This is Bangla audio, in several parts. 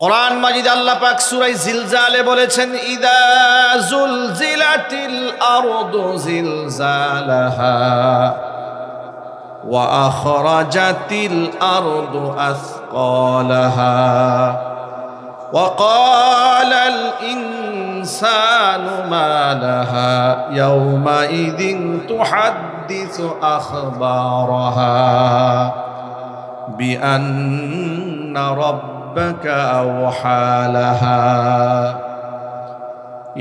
কোরআন মাজিদ আল্লাহ পাক সূরা জিলজালে বলেছেন, ইদা জুলজিলাতিল আরদু জিলজালাহা ওয়া আখরাজাতিল আরদু আসকালাহা ওয়া ক্বালাল ইনসানু মা লাহা ইয়াওমাইযিন তুহাদ্দিসু আখবারাহা বিআন্না ربك أوحى لها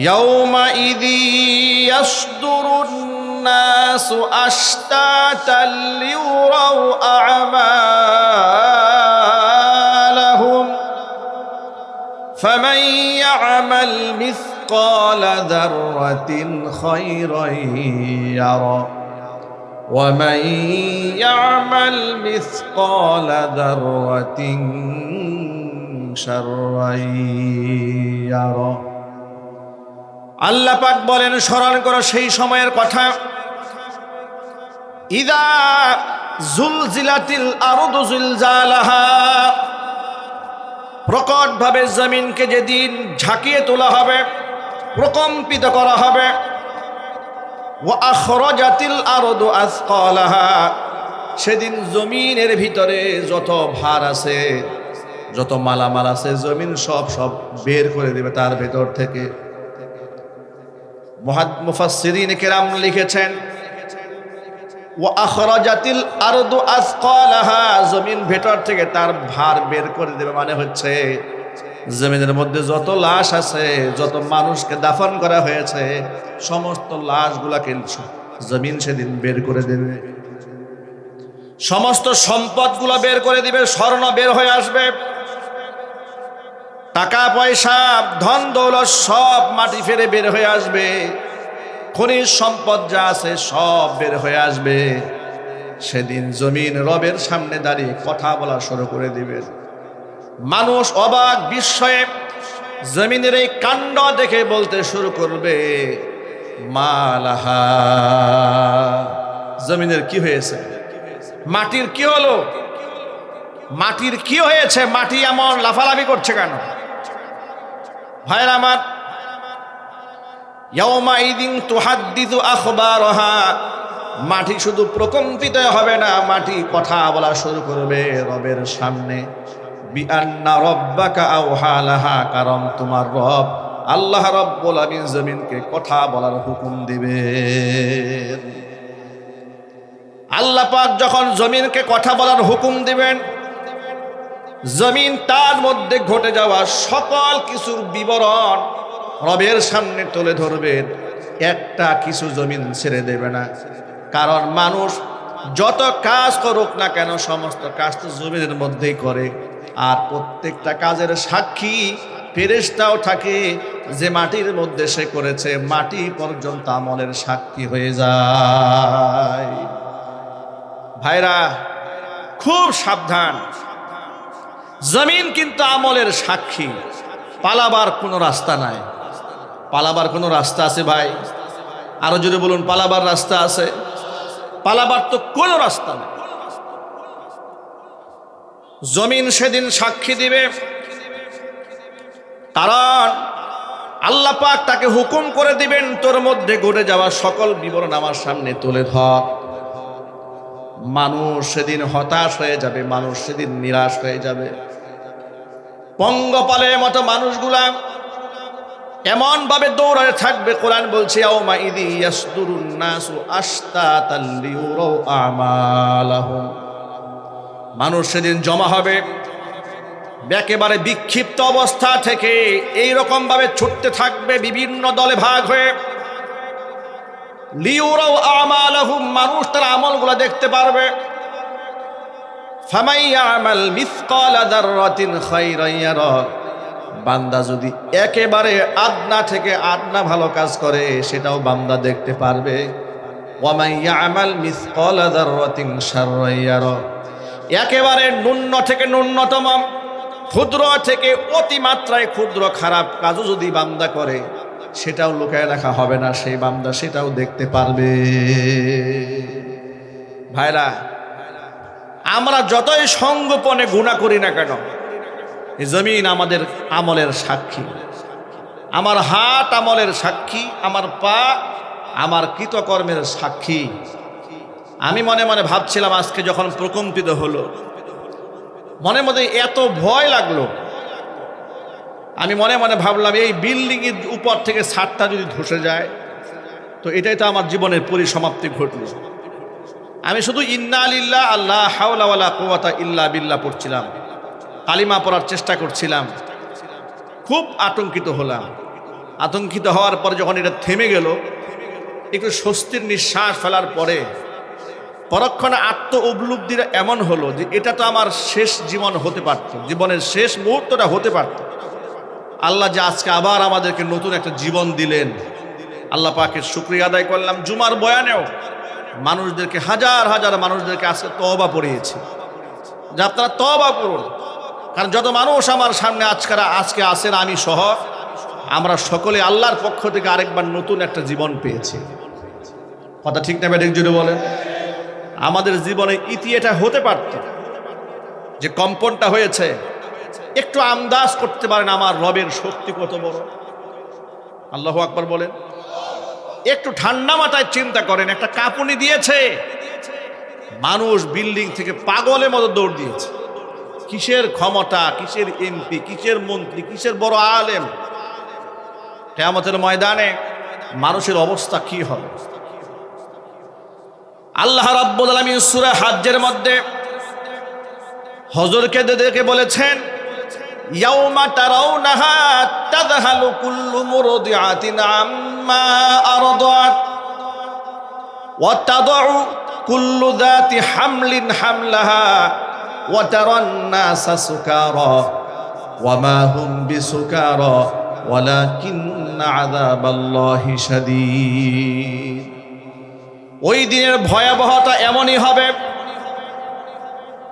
يومئذ يصدر الناس أشتاتا ليروا أعمالهم فمن يعمل مثقال ذرة خيرا يره ومن يعمل مثقال ذرة شرا يره। আল্লাহ পাক বলেন, স্মরণ করো সেই সময়ের কথা, ইদা জুলজিলাতিল আরদু জিলজালাহা, প্রকটভাবে জমিনকে যেদিন ঝাঁকিয়ে তোলা হবে, প্রকম্পিত করা হবে, ওয়া আখরাজাতিল আরদু আসকালাহা, সেদিন জমিনের ভিতরে যত ভার আছে, যত মালামাল আছে, জমিন সব বের করে দিবে তার ভেতর থেকে। মুফাসসিরিন কেরাম লিখেছেন, ওয়া আখরাজাতিল আরদু আসকালাহা, জমিন ভেতর থেকে তার ভার বের করে দেবে, মানে হচ্ছে জমিনের মধ্যে যত লাশ আছে, যত মানুষকে দাফন করা হয়েছে, সমস্ত লাশগুলাকে জমিন সেদিন বের করে দেবে। সমস্ত সম্পদগুলো বের করে দিবে, স্বর্ণ বের হয়ে আসবে, টাকা পয়সা ধন দৌলত সব মাটি ফেরে বের হয়ে আসবে, খনিজ সম্পদ যা আছে সব বের হয়ে আসবে। সেদিন জমিন রবের সামনে দাঁড়িয়ে কথা বলা শুরু করে দিবে। মানুষ অবাক বিস্ময়ে জমিনের এই কাণ্ড দেখে বলতে শুরু করবে, মালাহা, জমিনের কি হয়েছে, মাটির কি হলো, মাটির কি হয়েছে, মাটি এমন লাফালাফি করছে কেন? ভাইরা আমার, ইয়াওমাইযিন তুহাদ্দিসু আখবারাহা, মাটি শুধু প্রকম্পিত হবে না, মাটি কথা বলা শুরু করবে রবের সামনে। বিআন্না রাব্বাকা আওহা লাহা, কারণ তোমার রব আল্লাহ রাব্বুল আমিন জমিনকে কথা বলার হুকুম দিবেন। আল্লাহ পাক যখন জমিনকে কথা বলার হুকুম দিবেন, জমিন তার মধ্যে ঘটে যাওয়া সকল কিছুর বিবরণ রবের সামনে তুলে ধরবেন, একটা কিছু জমিন ছেড়ে দেবে না। কারণ মানুষ যত কাজ করুক না কেন, সমস্ত কাজ তো জমিনের মধ্যেই করে, আর প্রত্যেকটা কাজের সাক্ষী ফেরেশতাও থাকে, যে মাটির মধ্যে সে করেছে, মাটি পর্যন্ত আমলের সাক্ষী হয়ে যায়। ভাইরা খুব সাবধান, জমিন কিন্তু আমলের সাক্ষী, পালাবার কোনো রাস্তা নাই। পালাবার কোনো রাস্তা আছে ভাই? আরো জোরে বলুন, পালাবার রাস্তা আছে? পালাবার তো কোনো রাস্তা নেই। জমিন সেদিন সাক্ষী দিবে, কারণ আল্লাহ পাক তাকে হুকুম করে দিবেন, তোর মধ্যে ঘটে যাওয়া সকল বিবরণ আমার সামনে তুলে ধর। মানুষ সেদিন হতাশ হয়ে যাবে, মানুষ সেদিন নিরাশ হয়ে যাবে। পঙ্গপালের মতো মানুষগুলা এমন ভাবে দৌড়াতে থাকবে, কোরআন বলছে, ইয়াওমাইযি ইয়াসদুরুন নাসু আশতাতাল লিয়ুরাউ আমালাহুম, মানুষ সেদিন জমা হবে একেবারে বিক্ষিপ্ত অবস্থা থেকে, এইরকম ভাবে ছুটতে থাকবে বিভিন্ন দলে ভাগ হয়ে। লিয়ুরাউ আমালাহুম, মানুষ তার আমলগুলো দেখতে পারবে। ফামান ইয়ামাল মিসকালা যাররাতিন খায়রান ইয়ারা, বান্দা যদি একেবারে আদনা থেকে আদনা ভালো কাজ করে, সেটাও বান্দা দেখতে পারবে। ওয়ামান ইয়ামাল মিসকালা যাররাতিন শাররান ইয়ারা, একেবারে ন্যূন থেকে ন্যূনতম, ক্ষুদ্র থেকে অতিমাত্রায় ক্ষুদ্র খারাপ কাজও যদি বান্দা করে, সেটাও লুকায় রাখা হবে না, সেই বান্দা সেটাও দেখতে পারবে। ভাইরা, আমরা যতই সঙ্গোপনে গুনাহ করি না কেন, এই জমিন আমাদের আমলের সাক্ষী, আমার হাত আমলের সাক্ষী, আমার পা আমার কৃতকর্মের সাক্ষী। আমি মনে মনে ভাবছিলাম, আজকে যখন প্রকম্পিত হলো, মনে মনে এত ভয় লাগলো, আমি মনে মনে ভাবলাম এই বিল্ডিংয়ের উপর থেকে ছাদটা যদি ধসে যায় তো এটাই তো আমার জীবনের পরিসমাপ্তি ঘটল। আমি শুধু ইন্না লিল্লাহ আল্লাহ হাওলা ওয়ালা কুওয়াতা ইল্লা বিল্লাহ পড়ছিলাম, কালিমা পড়ার চেষ্টা করছিলাম। খুব আতঙ্কিত হলাম। আতঙ্কিত হওয়ার পরে যখন এটা থেমে গেল, একটু স্বস্তির নিঃশ্বাস ফেলার পরে পরক্ষণে আত্ম উপলব্ধিটা এমন হলো যে এটা তো আমার শেষ জীবন হতে পারত, জীবনের শেষ মুহূর্তটা হতে পারত। আল্লাহ যে আজকে আবার আমাদেরকে নতুন একটা জীবন দিলেন, আল্লাহ পাকের শুকরিয়া আদায় করলাম। জুমার বয়ানেও মানুষদেরকে, হাজার হাজার মানুষদেরকে আজকে তওবা পড়িয়েছি যে আপনারা তওবা করুন। কারণ যত মানুষ আমার সামনে আজকে আসেন, আমি সহ, আমরা সকলে আল্লাহর পক্ষ থেকে আরেকবার নতুন একটা জীবন পেয়েছি। কথা ঠিক না ব্যাঠিক জুড়ে বলেন? আমাদের জীবনে ইতি এটা হতে পারত যে কম্পনটা হয়েছে, একটু আন্দাজ করতে পারেন আমার রবের শক্তি কত বড়। আল্লাহু আকবার বলেন। একটু ঠান্ডা মাথায় চিন্তা করেন, একটা কাঁপুনি দিয়েছে, মানুষ বিল্ডিং থেকে পাগলের মতো দৌড় দিয়েছে। কিসের ক্ষমতা, কিসের এমপি, কিসের মন্ত্রী, কিসের বড় আলেম। কিয়ামতের ময়দানে মানুষের অবস্থা কি হবে? আল্লাহ রাব্বুল আলামিন সূরা হজ্জের মধ্যে হযরকে দেখে বলেছেন, ইয়াউমা তারাউনাহা তাযহালু কুল্লু মুরদিআতিন আম্মা আরদাত ওয়া তাদউ কুল্লু যাতি হামলিন হামলাহা ওয়া তারান নাসা সুকারা ওয়া মা হুম বিসুকারা ওয়ালাকিন্না আযাবাল্লাহি শাদীদ। ওই দিনের ভয়াবহতা এমনই হবে,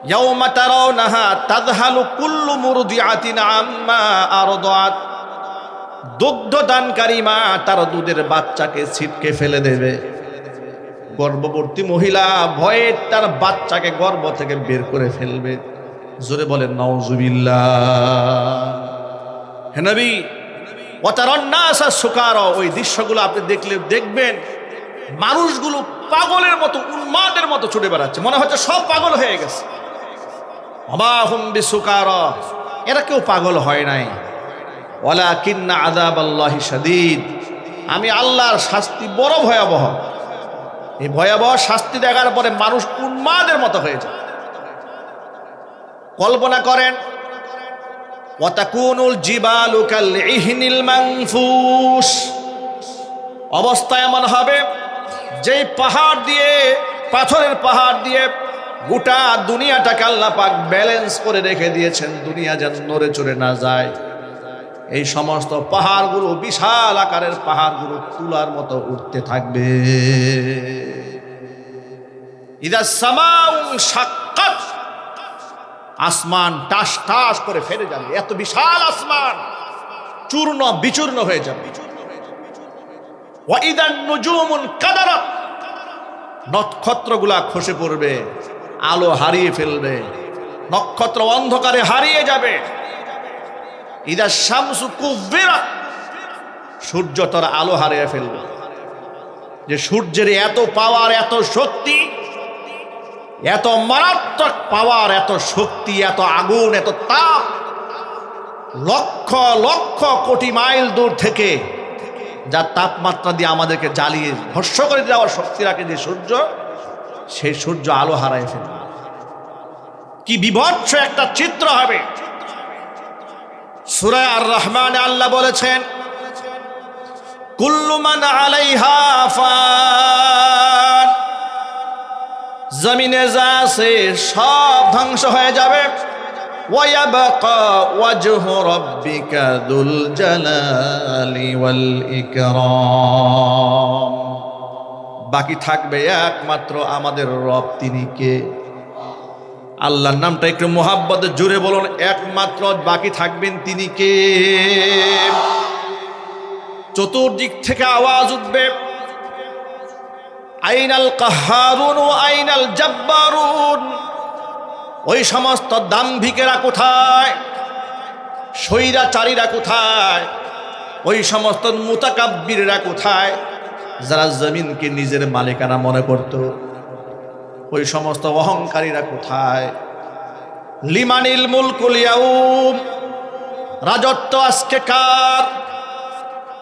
ইয়াউমা তারাউনাহা তাযহালু কুল্লু মুরদিআতিন আম্মা আরদাত। দুগ্ধদানকারী মা তার দুধের বাচ্চাকে ছিটকে ফেলে দেবে। গর্ভবতী মহিলা ভয়ে তার বাচ্চাকে গর্ভ থেকে বের করে ফেলবে। জোরে বলেন নাউজুবিল্লাহ। হে নবী, ওয়া তারান নাসা সুকারা, ওই দৃশ্যগুলো আপনি দেখবেন মানুষগুলো পাগলের মতো, উন্মাদের মতো ছুটে বেড়াচ্ছে, মনে হচ্ছে সব পাগল হয়ে গেছে। ওয়া হুম বিসুকারা, এরা কেউ পাগল হয় নাই। ওয়ালাকিন্না আযাবাল্লাহি শাদীদ, আমি আল্লাহর শাস্তি বড় ভয়াবহ। এই ভয়াবহ শাস্তি দেখার পরে মানুষ উন্মাদের মতো হয়ে যায়। কল্পনা করেন, ওয়া তাকুনুল জিবালু কাল ইহনিল মানফুস, অবস্থা এমন হবে যেই পাহাড় দিয়ে, পাথরের পাহাড় দিয়ে গোটা দুনিয়াটাকে আল্লাহ পাক ব্যালেন্স করে রেখে দিয়েছেন, দুনিয়া যেন নড়ে চড়ে না যায়। এই সমস্ত পাহাড়গুলো, বিশাল আকারের পাহাড়গুলো তুলার মতো উঠতে থাকবে। ইদা সামাউ শাক্কাত, আসমান টাস টাস করে ফেটে যাবে। এত বিশাল আসমান চূর্ণ বিচূর্ণ হয়ে যাবে। ওয়া ইদান নুজুমুন কাদারাত, নক্ষত্রগুলা খসে পড়বে, আলো হারিয়ে ফেলবে, নক্ষত্র অন্ধকারে হারিয়ে যাবে। ইদা শামসু কুব্বিরাত, সূর্য তার আলো হারিয়ে ফেলবে। যে সূর্যের এত পাওয়ার, এত শক্তি, এত মারাত্মক পাওয়ার, এত শক্তি, এত আগুন, এত তাপ, লক্ষ লক্ষ কোটি মাইল দূর থেকে যার তাপমাত্রা দিয়ে আমাদেরকে জ্বালিয়ে ভস্ম করে দেওয়ার শক্তি রাখে যে সূর্য, সেই সূর্য আলো হারায় ফেলবে। কি বিভৎস একটা চিত্র হবে। সূরা আর রহমানে আল্লাহ বলেছেন, কুল্লু মান আলাইহা ফান, জমিনে যা আছে সব ধ্বংস হয়ে যাবে। ওয়া ইয়াবকা ওয়াজহু রাব্বিকা যুল জালালি ওয়াল ইকরাম, বাকি থাকবে একমাত্র আমাদের রব। তিনি কে? আল্লাহর নামটা একটু মোহাব্বতে জুড়ে বলুন, একমাত্র বাকি থাকবেন তিনি কে? চতুর্দিক থেকে আওয়াজ উঠবে, আইনাল কাহারুন ও আইনাল জাব্বারুন, ওই সমস্ত দাম্ভিকেরা কোথায়? স্বৈরাচারীরা কোথায়? ওই সমস্ত মুতাকাব্বিররা কোথায় যারা জমিনকে নিজের মালিকানা মনে করত? ওই সমস্ত অহংকারীরা কোথায়? লিমানিল মুলকুল ইয়াউম, রাজত্ব আজকে কার?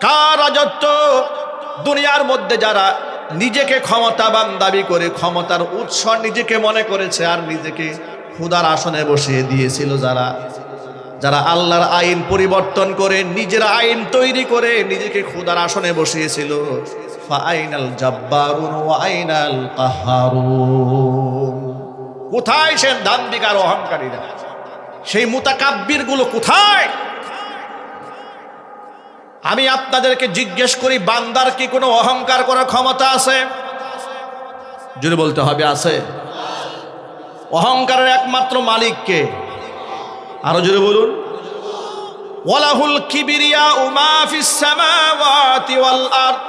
কার রাজত্ব? দুনিয়ার মধ্যে যারা নিজেকে ক্ষমতাবান দাবি করে ক্ষমতার উৎস নিজেকে মনে করেছে আর নিজেকে খোদার আসনে বসিয়ে দিয়েছিল, যারা যারা আল্লাহর আইন পরিবর্তন করে নিজের আইন তৈরি করে নিজেকে খোদার আসনে বসিয়েছিল, ফাআইনাল জাব্বারুন ওয়া আইনাল কাহারুন, কোথায় সে দাম্ভিক আর অহংকারীরা? সেই মুতাকাব্বির গুলো কোথায়? আমি আপনাদেরকে জিজ্ঞেস করি, বান্দার কি কোনো অহংকার করার ক্ষমতা আছে? যদি বলতে হবে আছে। অহংকারের একমাত্র মালিক কে? আরো জোরে বলুন। ওয়ালাহুল কিবরিয়া মা ফিস সামাওয়াতি ওয়াল আরদ,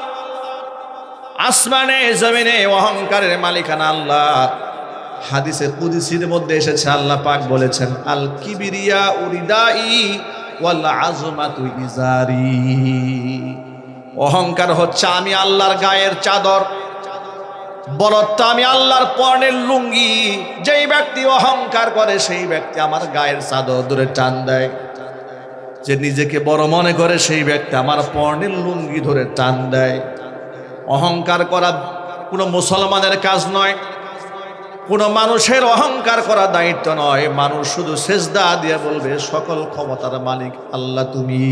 আসমানে জমিনে অহংকারের মালিকানা আল্লাহ। হাদিসে কুদসির মধ্যে এসেছে, আল্লাহ পাক বলেছেন, আল কিবরিয়া উরিদাই ওয়াল আযমাতু ইজারি, অহংকার হচ্ছে আমি আল্লাহর গায়ের চাদর, বরত্ব আমি আল্লাহর পরনের লুঙ্গি। যেই ব্যক্তি অহংকার করে সেই ব্যক্তি আমার গায়ের চাদর ধরে টান দেয়। যে নিজেকে বড় মনে করে সেই ব্যক্তি আমার পরনের লুঙ্গি ধরে টান দেয়। অহংকার করা কোনো মুসলমানের কাজ নয়, কোনো মানুষের অহংকার করা দায়িত্ব নয়। মানুষ শুধু সেজদা দিয়ে বলবে, সকল ক্ষমতার মালিক আল্লাহ তুমি।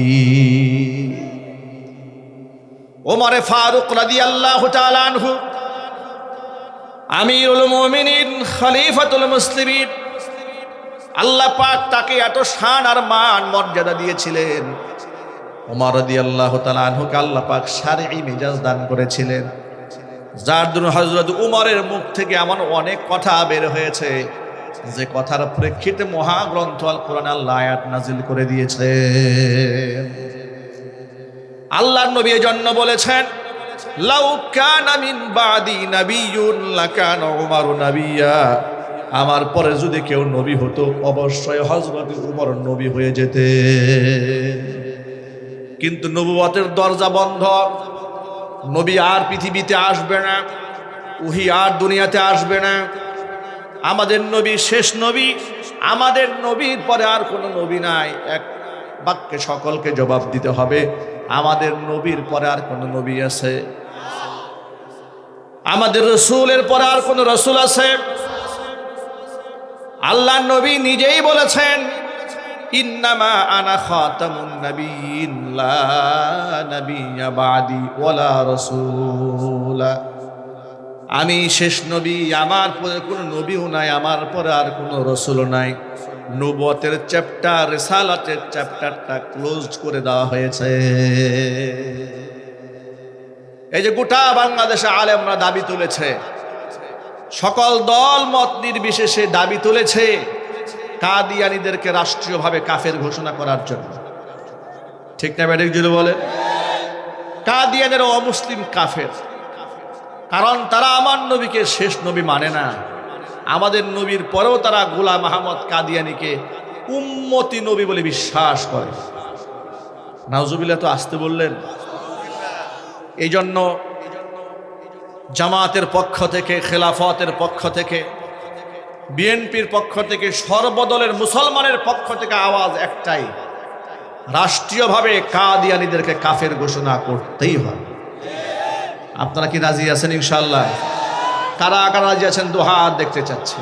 ওমরে ফারুক রাদিয়াল্লাহু তাআলা আনহু, আমিরুল মুমিনিন, খলিফাতুল মুসলিমিন, আল্লাহ পাক তাকে এত শান আর মান মর্যাদা দিয়েছিলেন। ওমর রাদিয়াল্লাহু তাআলা আনহুকে আল্লাহ পাক শারঈ মেজাজ দান করেছিলেন, যার জন্য হযরত উমরের মুখ থেকে এমন অনেক কথা বের হয়েছে যে কথার প্রেক্ষিতে মহাগ্রন্থ আল কোরআন আল্লাহ আয়াত নাজিল করে দিয়েছে। আল্লাহর নবী এজন্য বলেছেন, লাউ কানা মিন বাদি নাবিয়্যুন লাকানা উমারু নাবিয়্যা, আমার পরে যদি কেউ নবী হতো অবশ্যই হযরত উমর নবী হয়ে যেতেন। কিন্তু নবুয়তের দরজা বন্ধ, নবী আর পৃথিবীতে আসবে না, ওহী আর দুনিয়াতে আসবে না। আমাদের নবী শেষ নবী, আমাদের নবীর পরে আর কোনো নবী নাই। এক বাক্যে সকলকে জবাব দিতে হবে, আমাদের নবীর পরে আর কোনো নবী আছে? আমাদের রাসূলের পরে আর কোনো রাসূল আছে? আল্লাহ নবী নিজেই বলেছেন, ইন্নামা আনা খাতামুন নাবিয়্যিন লা নাবিয়্যা বাদি ওয়ালা রাসূলা, আমি শেষ নবী, আমার পরে কোনো নবীও নাই, আমার পরে আর কোনো রাসূলও নাই। নবুয়তের চ্যাপ্টার, রিসালাতের চ্যাপ্টারটা ক্লোজ করে দেওয়া হয়েছে। এই যে গোটা বাংলাদেশে আলেমরা দাবি তুলেছে, সকল দল মত নির্বিশেষে দাবি তুলেছে কাদিয়ানীদেরকে রাষ্ট্রীয়ভাবে কাফের ঘোষণা করার জন্য। ঠিক না ব্যাটিক যদি বলে? কাদিয়ানের অমুসলিম কাফের, কারণ তারা আমার নবীকে শেষ নবী মানে না। আমাদের নবীর পরেও তারা গোলাম আহমদ কাদিয়ানীকে উম্মতি নবী বলে বিশ্বাস করে। নাউজুবিল্লাহ, তো আসতে বললেন। এই জন্য জামাতের পক্ষ থেকে, খেলাফতের পক্ষ থেকে, বিএনপির পক্ষ থেকে, সর্বদলের মুসলমানের পক্ষ থেকে আওয়াজ একটাই, রাষ্ট্রীয়ভাবে কাদিয়ানীদেরকে কাফের ঘোষণা করতেই হবে। আপনারা কি রাজি আছেন? ইনশাআল্লাহ। কারা কারা রাজি আছেন দু হাত দেখতে চাচ্ছি।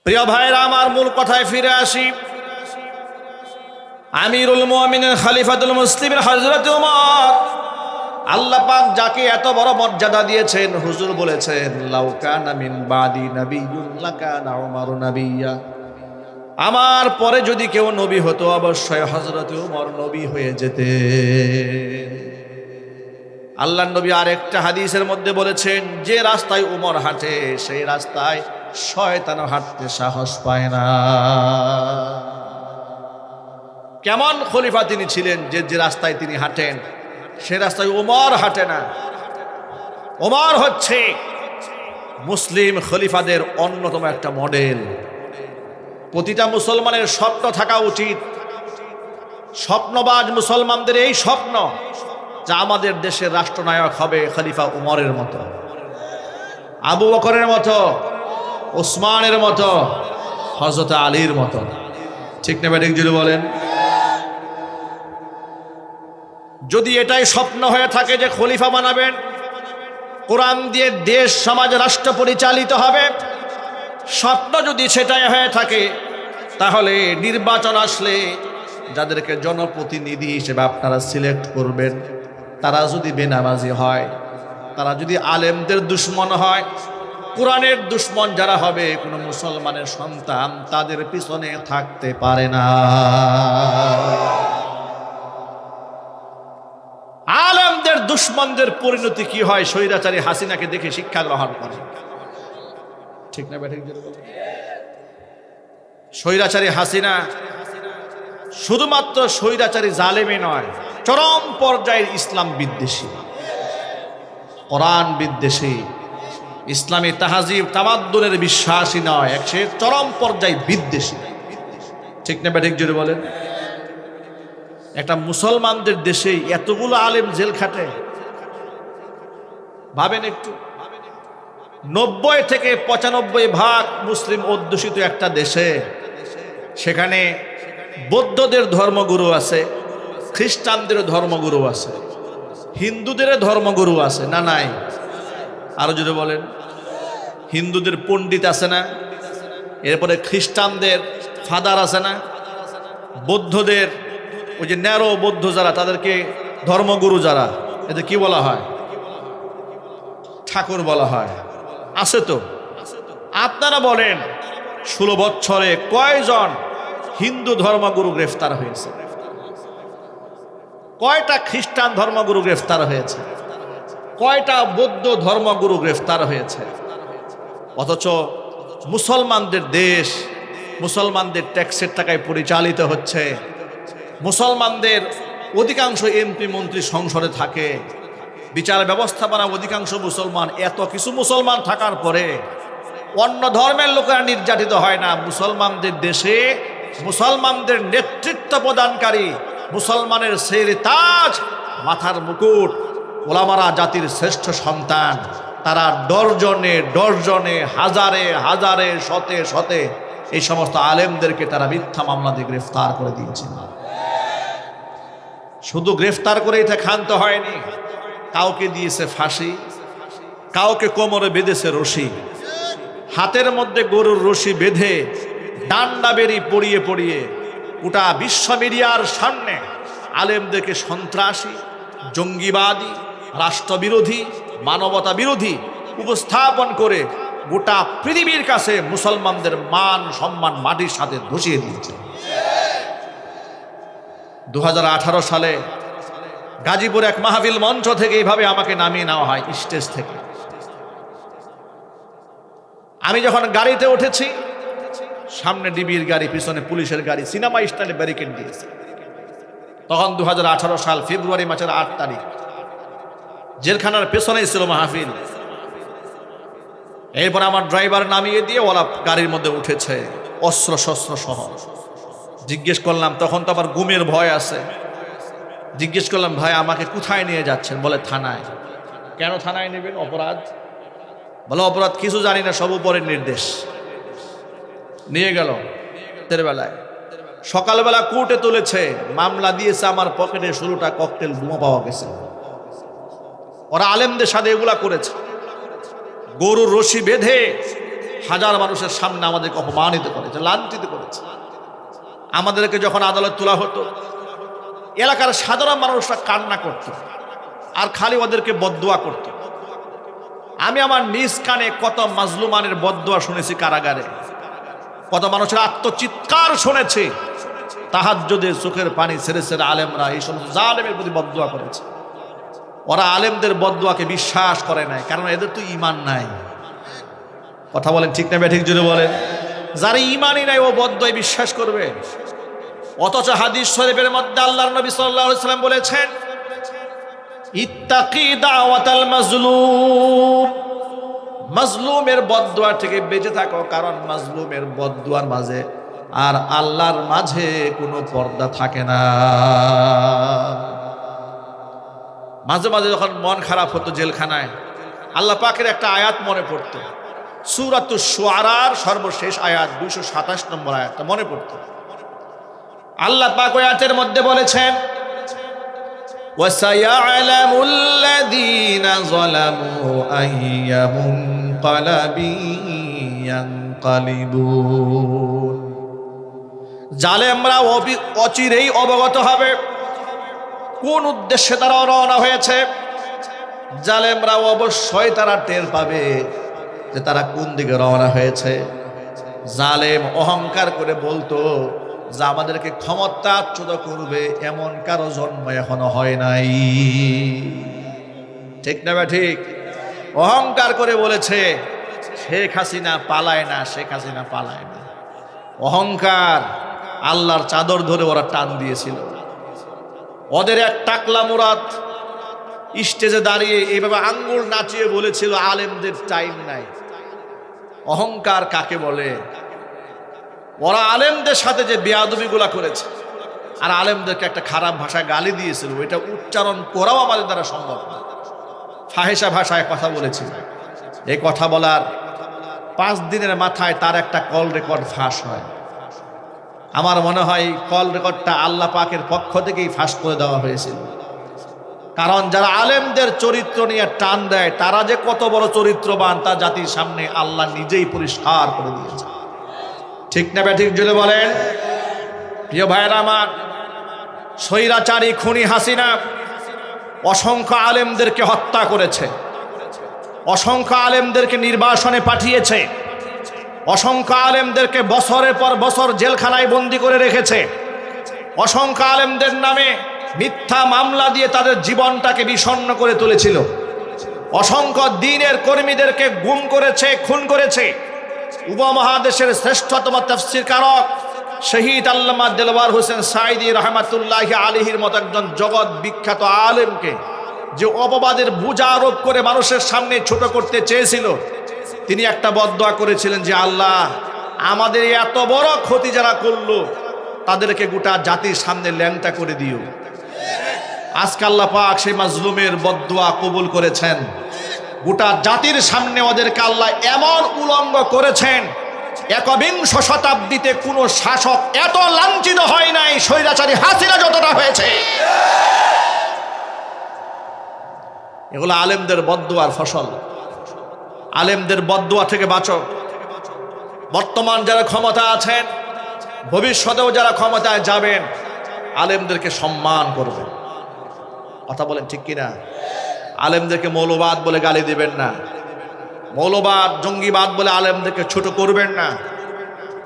প্রিয় ভাইরা আমার, মূল কথায় ফিরে আসি। আমিরুল মুমিনিন, খলিফাতুল মুসলিমিন হযরত উমর, আল্লাহ পাক যাকে এত বড় মর্যাদা দিয়েছেন, হুজুর বলেছেন, লাউ কানা মিন বাদি নাবিয়্যুন লাকানা উমারু নাবিয়্যা, আমার পরে যদি কেউ নবী হতো অবশ্যই হযরত উমর নবী হয়ে যেতেন। আল্লাহর নবী আরেকটা হাদিসের মধ্যে বলেছেন, যে রাস্তায় উমর হাঁটে সেই রাস্তায় শয়তানও হাঁটতে সাহস পায় না। কেমন খলিফা তিনি ছিলেন যে যে রাস্তায় তিনি হাঁটেন সে রাস্তায় ওমর হাঁটে না। ওমর হচ্ছে মুসলিম খলিফাদের অন্যতম একটা মডেল। প্রতিটা মুসলমানের স্বপ্ন থাকা উচিত, স্বপ্নবাজ মুসলমানদের এই স্বপ্ন যে আমাদের দেশের রাষ্ট্রনায়ক হবে খলিফা উমরের মতো, আবু বকরের মতো, ওসমানের মতো, হযরত আলীর মতো। ঠিক না ব্যাটিক যদি বলেন? যদি এটাই স্বপ্ন হয়ে থাকে যে খলিফা বানাবেন, কোরআন দিয়ে দেশ সমাজ রাষ্ট্র পরিচালিত হবে, স্বপ্ন যদি সেটাই হয়ে থাকে, তাহলে নির্বাচন আসলে যাদেরকে জনপ্রতিনিধি হিসেবে আপনারা সিলেক্ট করবেন, তারা যদি বেনামাজি হয়, তারা যদি আলেমদের দুশ্মন হয়, কোরআনের দুশ্মন যারা হবে, কোনো মুসলমানের সন্তান তাদের পিছনে থাকতে পারে না। আলেমদের দুশ্মনদের পরিণতি কি হয়? স্বৈরাচারী হাসিনাকে দেখে শিক্ষা গ্রহণ করে। ঠিক না ব্যাঠিক? স্বৈরাচারী হাসিনা শুধুমাত্র স্বৈরাচারী জালেমে নয়, চরম পর্যায়ের ইসলাম বিদ্বেষী, কোরআন বিদ্বেষী, ইসলামী তাহাজিব তামাদ্দুনের বিশ্বাসী নয়, সে চরম পর্যায়ে বিদ্বেষী। ঠিক না ব্যাঠিক জোরে বলেন? একটা মুসলমানদের দেশে এতগুলো আলেম জেল খাটে, ভাবেন একটু। 90 থেকে 95% মুসলিম অধ্যুষিত একটা দেশে, সেখানে বৌদ্ধদের ধর্মগুরু আছে, খ্রিস্টানদের ধর্মগুরু আছে, হিন্দুদের ধর্মগুরু আছে না নাই? আরো যদি বলেন, হিন্দুদের পণ্ডিত আছে না, এরপরে খ্রিস্টানদের ফাদার আছে না, বৌদ্ধদের ওই যে ন্যারো বৌদ্ধ যারা, তাদেরকে ধর্মগুরু যারা, এদের কি বলা হয়? ঠাকুর বলা হয়। আছে তো? আপনারা বলেন 16 বছরে কয়জন হিন্দু ধর্মগুরু গ্রেফতার হয়েছে? কয়টা খ্রিস্টান ধর্মগুরু গ্রেফতার হয়েছে? কয়টা বৌদ্ধ ধর্মগুরু গ্রেফতার হয়েছে? অথচ মুসলমানদের দেশ, মুসলমানদের ট্যাক্সের টাকায় পরিচালিত হচ্ছে, মুসলমানদের অধিকাংশ এমপি মন্ত্রী সংসদে থাকে, বিচার ব্যবস্থাপনা অধিকাংশ মুসলমান। এত কিছু মুসলমান থাকার পরে অন্য ধর্মের লোকেরা নির্যাতিত হয় না। মুসলমানদের দেশে মুসলমানদের নেতৃত্ব প্রদানকারী, মুসলমানের সের তাজ, মাথার মুকুট, ওলামারা জাতির শ্রেষ্ঠ সন্তান, তারা ডর্জনে ডর্জনে, হাজারে হাজারে, শতে শতে এই সমস্ত আলেমদেরকে তারা মিথ্যা মামলা দিয়ে গ্রেফতার করে দিয়েছেন। শুধু গ্রেফতার করেই তা ক্ষান্ত হয়নি, কাউকে দিয়েছে ফাঁসি, কাউকে কোমরে বেঁধেছে রশি, হাতের মধ্যে গরুর রশি বেঁধে ডান্ডা বেরি পড়িয়ে পড়িয়ে গোটা বিশ্ব মিডিয়ার সামনে আলেমদেরকে সন্ত্রাসী, জঙ্গিবাদী, রাষ্ট্রবিরোধী, মানবতা বিরোধী উপস্থাপন করে গোটা পৃথিবীর কাছে মুসলমানদের মান সম্মান মাটির সাথে ধসিয়ে দিয়েছে। 2018 সালে গাজীপুর এক মাহফিল মঞ্চ থেকে এইভাবে আমাকে নামিয়ে নেওয়া হয়, স্টেজ থেকে। আমি যখন গাড়িতে উঠেছি, সামনে ডিবির গাড়ি, পিছনে পুলিশের গাড়ি, সিনেমা স্টাইলে ব্যারিকেড দিয়েছে। তখন 2018 সাল ফেব্রুয়ারি মাসের 8 তারিখ। জেলখানার পেছনেই ছিল মাহফিল। এরপর আমার ড্রাইভার নামিয়ে দিয়ে ওরা গাড়ির মধ্যে উঠেছে অস্ত্র শস্ত্র সহ। জিজ্ঞেস করলাম, তখন তো আমার গুমের ভয় আছে, জিজ্ঞেস করলাম, ভাই আমাকে কোথায় নিয়ে যাচ্ছেন? বলে থানায়। কেন থানায় নেবেন? অপরাধ? বলে অপরাধ কিছু জানি না, সব উপরের নির্দেশ। নিয়ে গেল বেলায়। সকালবেলা কোর্টে তুলেছে, মামলা দিয়েছে আমার পকেটে 16টা ককটেল বোমা পাওয়া গেছে। ওরা আলেমদের সাথে এগুলা করেছে, গরুর রশি বেঁধে হাজার মানুষের সামনে আমাদেরকে অপমানিত করেছে, লাঞ্ছিত করেছে। আমাদেরকে যখন আদালত তোলা হতো, এলাকার সাধারণ মানুষরা কান্না করত আর খালি ওদেরকে বদদোয়া করত। আমি আমার নিজ কানে কত মাজলুমানের বদদোয়া শুনেছি কারাগারে, কত মানুষের আত্মচিৎকার শুনেছি। তাহাজ্জুদে চোখের পানি ছেড়ে ছেড়ে আলেমরা এই সমস্ত জালেমের প্রতি বদদোয়া করেছে। ওরা আলেমদের বদদোয়াকে বিশ্বাস করে নাই, কারণ এদের তো ঈমান নাই। কথা বলেন ঠিক না বেঠিক? জুড়ে বলেন। যার ঈমানই নাই ও বদদোয়ায় বিশ্বাস করবে? অথচ হাদিস শরীফের মধ্যে আল্লাহর নবী সাল্লাল্লাহু আলাইহি ওয়াসাল্লাম বলেছেন, ইত্তাকি দাওয়াতাল মাজলুম, মাজলুমের বদদুয়া থেকে বেঁচে থাকো, কারণ মাজলুমের বদদুয়ার মাঝে আর আল্লাহর মাঝে কোনো পর্দা থাকে না। মাঝে মাঝে যখন মন খারাপ হতো জেলখানায়, আল্লাহ পাকের একটা আয়াত মনে পড়তো, সূরাতুশ শুআরার সর্বশেষ আয়াত 227 নম্বর আয়াতটা মনে পড়তো। আল্লাহ পাক ওই আয়াতের মধ্যে বলেছেন, وَسَيَعْلَمُ الَّذِينَ ظَلَمُوا أَيَّ مُنقَلَبٍ يَنقَلِبُونَ। জালেমরা অচিরেই অবগত হবে কোন উদ্দেশ্যে তারা রওনা হয়েছে। জালেমরা অবশ্যই তারা টের পাবে যে তারা কোন দিকে রওনা হয়েছে। জালেম অহংকার করে বলতো যে আমাদেরকে ক্ষমতাচ্যুত করবে এমন কারো জন্ম এখনো হয় নাই। ঠিক না বা ঠিক? অহংকার করে বলেছে শেখ হাসিনা পালায় না, শেখ হাসিনা পালায় না। অহংকার আল্লাহর চাদর ধরে ওরা টান দিয়েছিল। ওদের এক টাকলা মুরাদ স্টেজে দাঁড়িয়ে এইভাবে আঙ্গুল নাচিয়ে বলেছিল আলেমদের টাইম নাই। অহংকার কাকে বলে? ওরা আলেমদের সাথে যে বেয়াদবিগুলা করেছে আর আলেমদেরকে একটা খারাপ ভাষায় গালি দিয়েছিল, ওইটা উচ্চারণ করাও আমাদের দ্বারা সম্ভব না। ফাহেসা ভাষায় কথা বলেছিল। এই কথা বলার 5 দিনের মাথায় তার একটা কল রেকর্ড ফাঁস হয়। আমার মনে হয় কল রেকর্ডটা আল্লাহ পাকের পক্ষ থেকেই ফাঁস করে দেওয়া হয়েছিল। কারণ যারা আলেমদের চরিত্র নিয়ে টান দেয় তারা যে কত বড় চরিত্রবান তা জাতির সামনে আল্লাহ নিজেই পরিষ্কার করে দিয়েছে। ঠিক না ঠিক জুড়ে বলেন? প্রিয় ভাইরা আমার, স্বৈরাচারী খুনি হাসিনা অসংখ্য আলেমদেরকে হত্যা করেছে, অসংখ্য আলেমদেরকে নির্বাসনে পাঠিয়েছে, অসংখ্য আলেমদেরকে বছরের পর বছর জেলখানায় বন্দি করে রেখেছে, অসংখ্য আলেমদের নামে মিথ্যা মামলা দিয়ে তাদের জীবনটাকে বিষণ্ণ করে তুলেছিল, অসংখ্য দ্বীনের কর্মীদেরকে গুম করেছে, খুন করেছে। উপমহাদেশের শ্রেষ্ঠতম তাফসীর কারক শহীদ আল্লামা দেলওয়ার হোসেন সাঈদী রহমাতুল্লাহি আলাইহির মতো একজন জগৎ বিখ্যাত আলেমকে যে অপবাদের বোঝা আরোপ করে মানুষের সামনে ছোট করতে চেয়েছিল, তিনি একটা বদদোয়া করেছিলেন যে আল্লাহ আমাদের এত বড় ক্ষতি যারা করলো তাদেরকে গোটা জাতির সামনে ল্যাংটা করে দিও। আজকে আল্লাহ পাক সেই মাজলুমের বদদোয়া কবুল করেছেন। গোটা জাতির সামনে ওদেরকে আল্লাহ এমন উলঙ্গ করেছেন, 21 শতাব্দীতে কোনো শাসক এত লাঞ্ছিত হয় নাই স্বৈরাচারী হাসিনা যতটা হয়েছে। এগুলো আলেমদের বদদোয়ার ফসল। আলেমদের বদদোয়া থেকে বাঁচো। বর্তমান যারা ক্ষমতা আছেন, ভবিষ্যতেও যারা ক্ষমতায় যাবেন, আলেমদেরকে সম্মান করবেন। কথা বলেন ঠিক কিনা? আলেমদেরকে মৌলবাদ বলে গালি দিবেন না, মৌলবাদ জঙ্গিবাদ বলে আলেমদেরকে ছোট করবেন না।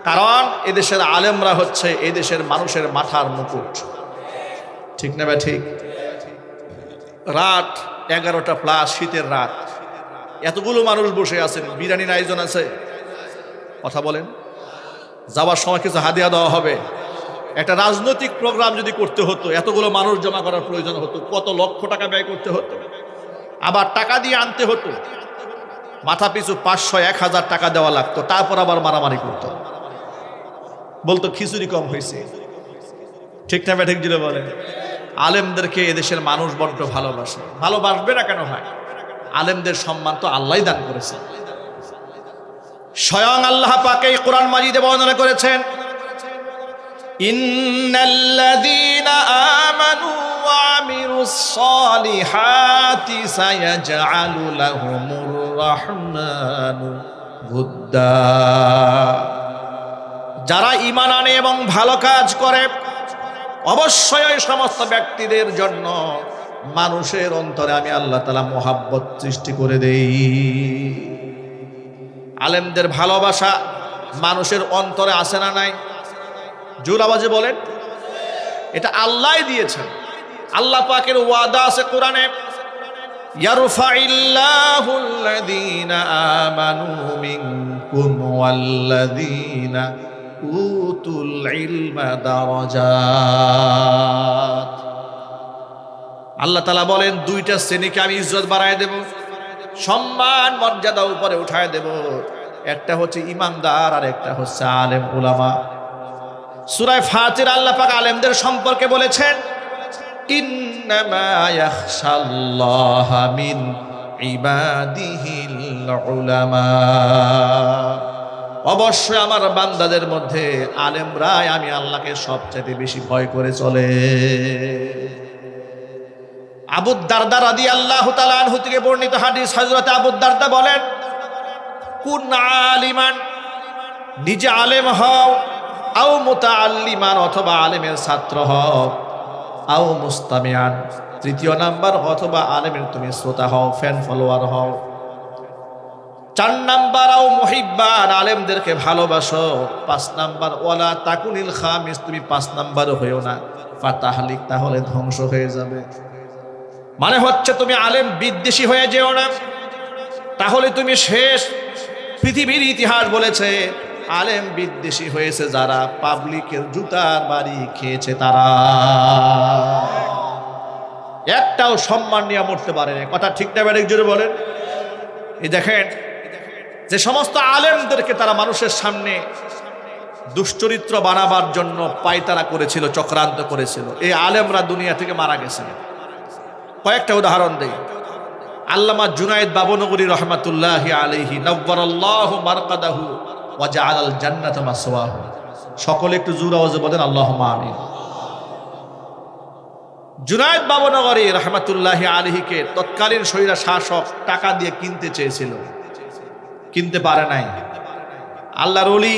কারণ এদেশের আলেমরা হচ্ছে এদেশের মানুষের মাথার মুকুট। ঠিক না ভাই? ঠিক। রাত 11টা প্লাস, শীতের রাত, এতগুলো মানুষ বসে আছেন, বিরিয়ানির আয়োজন আছে। কথা বলেন। যাওয়ার সময় কিছু হাদিয়া দেওয়া হবে। একটা রাজনৈতিক প্রোগ্রাম যদি করতে হতো, এতগুলো মানুষ জমা করার প্রয়োজন হতো, কত লক্ষ টাকা ব্যয় করতে হতো, আবার টাকা দিয়ে আনতে হতো, মাথা পিছু 500-1000 টাকা দেওয়া লাগতো, তারপর আবার মারামারি করতো, বলতো খিচুড়ি কম হয়েছে। ঠিক না ঠিক দিলে বলেন? আলেমদেরকে এদেশের মানুষ বড্ড ভালোবাসে। ভালোবাসবে না কেন ভাই? আলেমদের সম্মান তো আল্লাহই দান করেছে। স্বয়ং আল্লাহ পাক এই কোরআন মাজিদে বর্ণনা করেছেন, ইন্নাল্লাযীনা আমানু ওয়া আমিলুস সালিহাতি সায়াজআলু লাহুমুর রাহমানু উদ্দা। যারা ঈমান আনে এবং ভালো কাজ করে অবশ্যই ওই সমস্ত ব্যক্তিদের জন্য মানুষের অন্তরে আমি আল্লাহ তাআলা মহাব্বত সৃষ্টি করে দেই। আলেমদের ভালোবাসা মানুষের অন্তরে আসে না নাই? জোর আওয়াজে বলেন। এটা আল্লাহই দিয়েছেন। আল্লাহ পাকের ওয়াদা আছে কোরআনে, ইয়ারফাইল্লাহুল্লাযীনা আমানু মিনকুম ওয়াল্লাযীনা উতুল ইলমা দারাজাত। আল্লাহ তাআলা বলেন দুইটা শ্রেণীকে আমি ইজ্জত বাড়ায় দেব, সম্মান মর্যাদা উপরে উঠায় দেব। একটা হচ্ছে ইমানদার আর একটা হচ্ছে আলেম উলামা। সূরা ফাতির আল্লাহ পাক আলেমদের সম্পর্কে বলেছেন, ইন্নামা ইয়াখশাল্লাহা মিন ইবাদিহিল উলামা। অবশ্যই আমার বান্দাদের মধ্যে আলেমরাই আমি আল্লাহকে সবচেয়ে বেশি ভয় করে চলে। আবু দারদা রাদিয়াল্লাহু তাআলা আনহু থেকে বর্ণিত হাদিস, হযরত আবু দারদা বলেন, কুন আলিমান, নিজে আলেম হও, আও মুতাআল্লিমান, অথবা আলেমের ছাত্র হও, আও মুস্তামিআন, তৃতীয় নাম্বার, অথবা আলেমের তুমি শ্রোতা হও, ফ্যান ফলোয়ার হও। 4 নাম্বার, আও মুহিব্বান, আলেমদেরকে ভালোবাসো। 5 নাম্বার, ওয়ালা তাকুনিল খামিস, তুমি 5 নাম্বার হইও না, ফাতাহলিক, তাহলে ধ্বংস হয়ে যাবে। মানে হচ্ছে তুমি আলেম বিদ্বেষী হয়ে যেও না, তাহলে তুমি শেষ। পৃথিবীর ইতিহাস বলেছে আলেম বিদ্বেষী হয়েছে যারা পাবলিকের জুতার বাড়ি খেয়েছে, তারা একটাও সম্মান নিয়ে মরতে পারে না। কথা ঠিক না বেঠিক জোরে বলেন? এই দেখেন, যে সমস্ত আলেমদেরকে তারা মানুষের সামনে দুশ্চরিত্র বানাবার জন্য পায়তারা করেছিল, চক্রান্ত করেছিল, এই আলেমরা দুনিয়া থেকে মারা গেছে। কয়েকটা উদাহরণ দেই। আল্লামা জুনায়েদ বাবনগরী রহমাতুল্লাহি আলাইহি, নব্বারাল্লাহু মারকাদাহু ওয়া জাআলাল জান্নাতা মাসওয়াহু। সকলে একটু জোরে আওয়াজে বলেন আল্লাহুম্মা আমিন। জুনায়েদ বাবনগরী রহমাতুল্লাহি আলাইহিকে তৎকালীন স্বৈরা শাসক টাকা দিয়ে কিনতে চেয়েছিল, কিনতে পারে নাই। আল্লাহর ওলি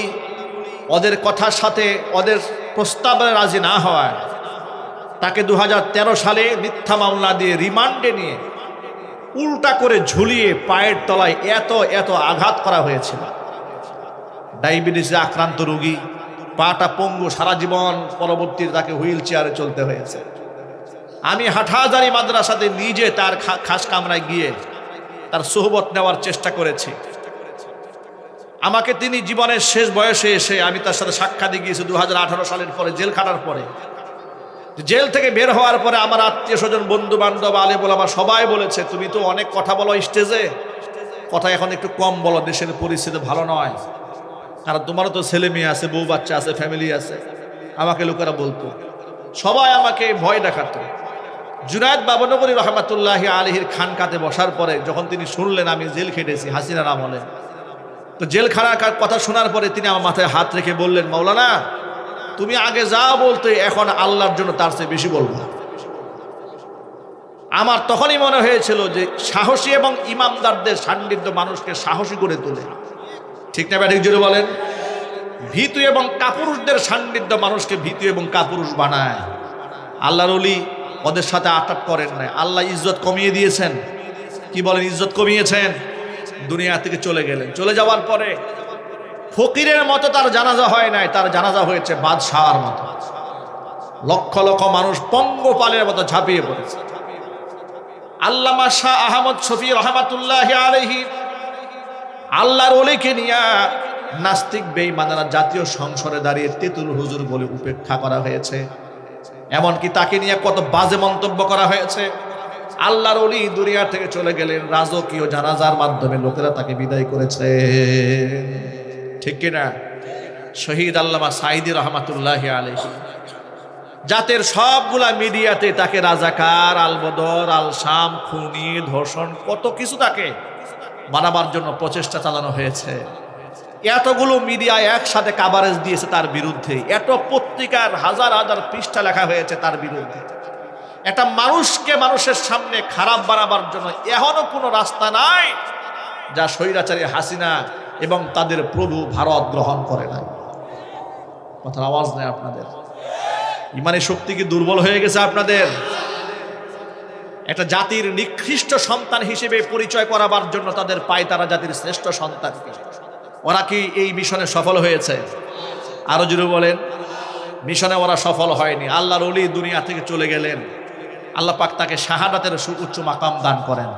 ওদের কথার সাথে, ওদের প্রস্তাবে রাজি না হওয়ায় তাকে 2013 সালে মিথ্যা মামলা দিয়ে রিমান্ডে নিয়ে উল্টা করে ঝুলিয়ে পায়ের তলায় এত এত আঘাত করা হয়েছিল। ডায়াবেটিসে আক্রান্ত রোগী, পাটা পঙ্গু, সারা জীবন পরবর্তীতে তাকে হুইল চেয়ারে চলতে হয়েছে। আমি হাটহাজারী মাদ্রাসাতে নিজে তার খাস কামরায় গিয়ে তার সোহবত নেওয়ার চেষ্টা করেছি। আমাকে তিনি জীবনের শেষ বয়সে এসে আমি তার সাথে সাক্ষাৎ গিয়েছি 2018 সালের পরে, জেল খাটার পরে। জেল থেকে বের হওয়ার পরে আমার আত্মীয় স্বজন, বন্ধু বান্ধব, আলেম ওলামা সবাই বলেছে, তুমি তো অনেক কথা বলো স্টেজে, কথা এখন একটু কম বলো, দেশের পরিস্থিতি ভালো নয়, কারণ তোমারও তো ছেলে মেয়ে আছে, বউ বাচ্চা আছে, ফ্যামিলি আছে। আমাকে লোকেরা বলতো, সবাই আমাকে ভয় দেখাতো। জুনায়েদ বাবনগরী রহমাতুল্লাহি আলাইহির খানকাতে বসার পরে যখন তিনি শুনলেন আমি জেল খেটেছি হাসিনার আমলে, তো জেল খানার কথা শোনার পরে তিনি আমার মাথায় হাত রেখে বললেন, মাওলানা তুমি আগে যা বলতে এখন আল্লাহর জন্য তার চেয়ে বেশি বলবো। আমার তখনই মনে হয়েছিল যে সাহসী এবং ইমানদারদের সান্নিধ্য মানুষকে সাহসী করে তোলে। ঠিক না ব্যাঠিক জোরে বলেন? ভীতু এবং কাপুরুষদের সান্নিধ্য মানুষকে ভীতু এবং কাপুরুষ বানায়। আল্লাহর ওলি ওদের সাথে আটাক করেন নাই। আল্লাহ ইজ্জত কমিয়ে দিয়েছেন। কি বলেন? ইজ্জত কমিয়েছেন। দুনিয়া থেকে চলে গেলেন। চলে যাওয়ার পরে ফকিরের মতো তার জানাজা হয় নাই, তার জানাজা হয়েছে বাদশাহর মতো। লক্ষ লক্ষ মানুষ পঙ্গপালের মতো ঝাঁপিয়ে পড়েছে। আল্লামা শাহ আহমদ শফি রহমাতুল্লাহি আলাইহি আল্লাহর ওলিকে নিয়ে নাস্তিক বেঈমানরা জাতীয় সংসদে দাঁড়িয়ে তেতুল হুজুর বলে উপেক্ষা করা হয়েছে। এমনকি তাকে নিয়ে কত বাজে মন্তব্য করা হয়েছে। আল্লাহর ওলি দুনিয়া থেকে চলে গেলেন, রাজকীয় জানাজার মাধ্যমে লোকেরা তাকে বিদায় করেছে। ঠিক কিনা? শহীদ আল্লামা সাঈদী রহমাতুল্লাহি আলাইহি জাতের সবগুলা মিডিয়াতে তাকে রাজাকার, আলবদর, আল শাম, খুনি, ধর্ষণ, কত কিছু তাকে বানাবার জন্য প্রচেষ্টা চালানো হয়েছে। এতগুলো মিডিয়া একসাথে কাভারেজ দিয়েছে তার বিরুদ্ধে, এত পত্রিকার হাজার হাজার পৃষ্ঠা লেখা হয়েছে তার বিরুদ্ধে। একটা মানুষকে মানুষের সামনে খারাপ বানাবার জন্য এখনো কোনো রাস্তা নাই যা স্বৈরাচারী হাসিনা এবং তাদের প্রভু ভারত গ্রহণ করে নাই। কথার আওয়াজ নেই আপনাদের? ইমানের শক্তি কি দুর্বল হয়ে গেছে আপনাদের? একটা জাতির নিকৃষ্ট সন্তান হিসেবে পরিচয় করাবার জন্য তাদের পায় তারা জাতির শ্রেষ্ঠ সন্তানকে। ওরা কি এই মিশনে সফল হয়েছে? আরো জোরে বলেন। মিশনে ওরা সফল হয়নি। আল্লাহর ওলি দুনিয়া থেকে চলে গেলেন। আল্লাহ পাক তাকে শাহাদাতের সুউচ্চ মাকাম দান করেন।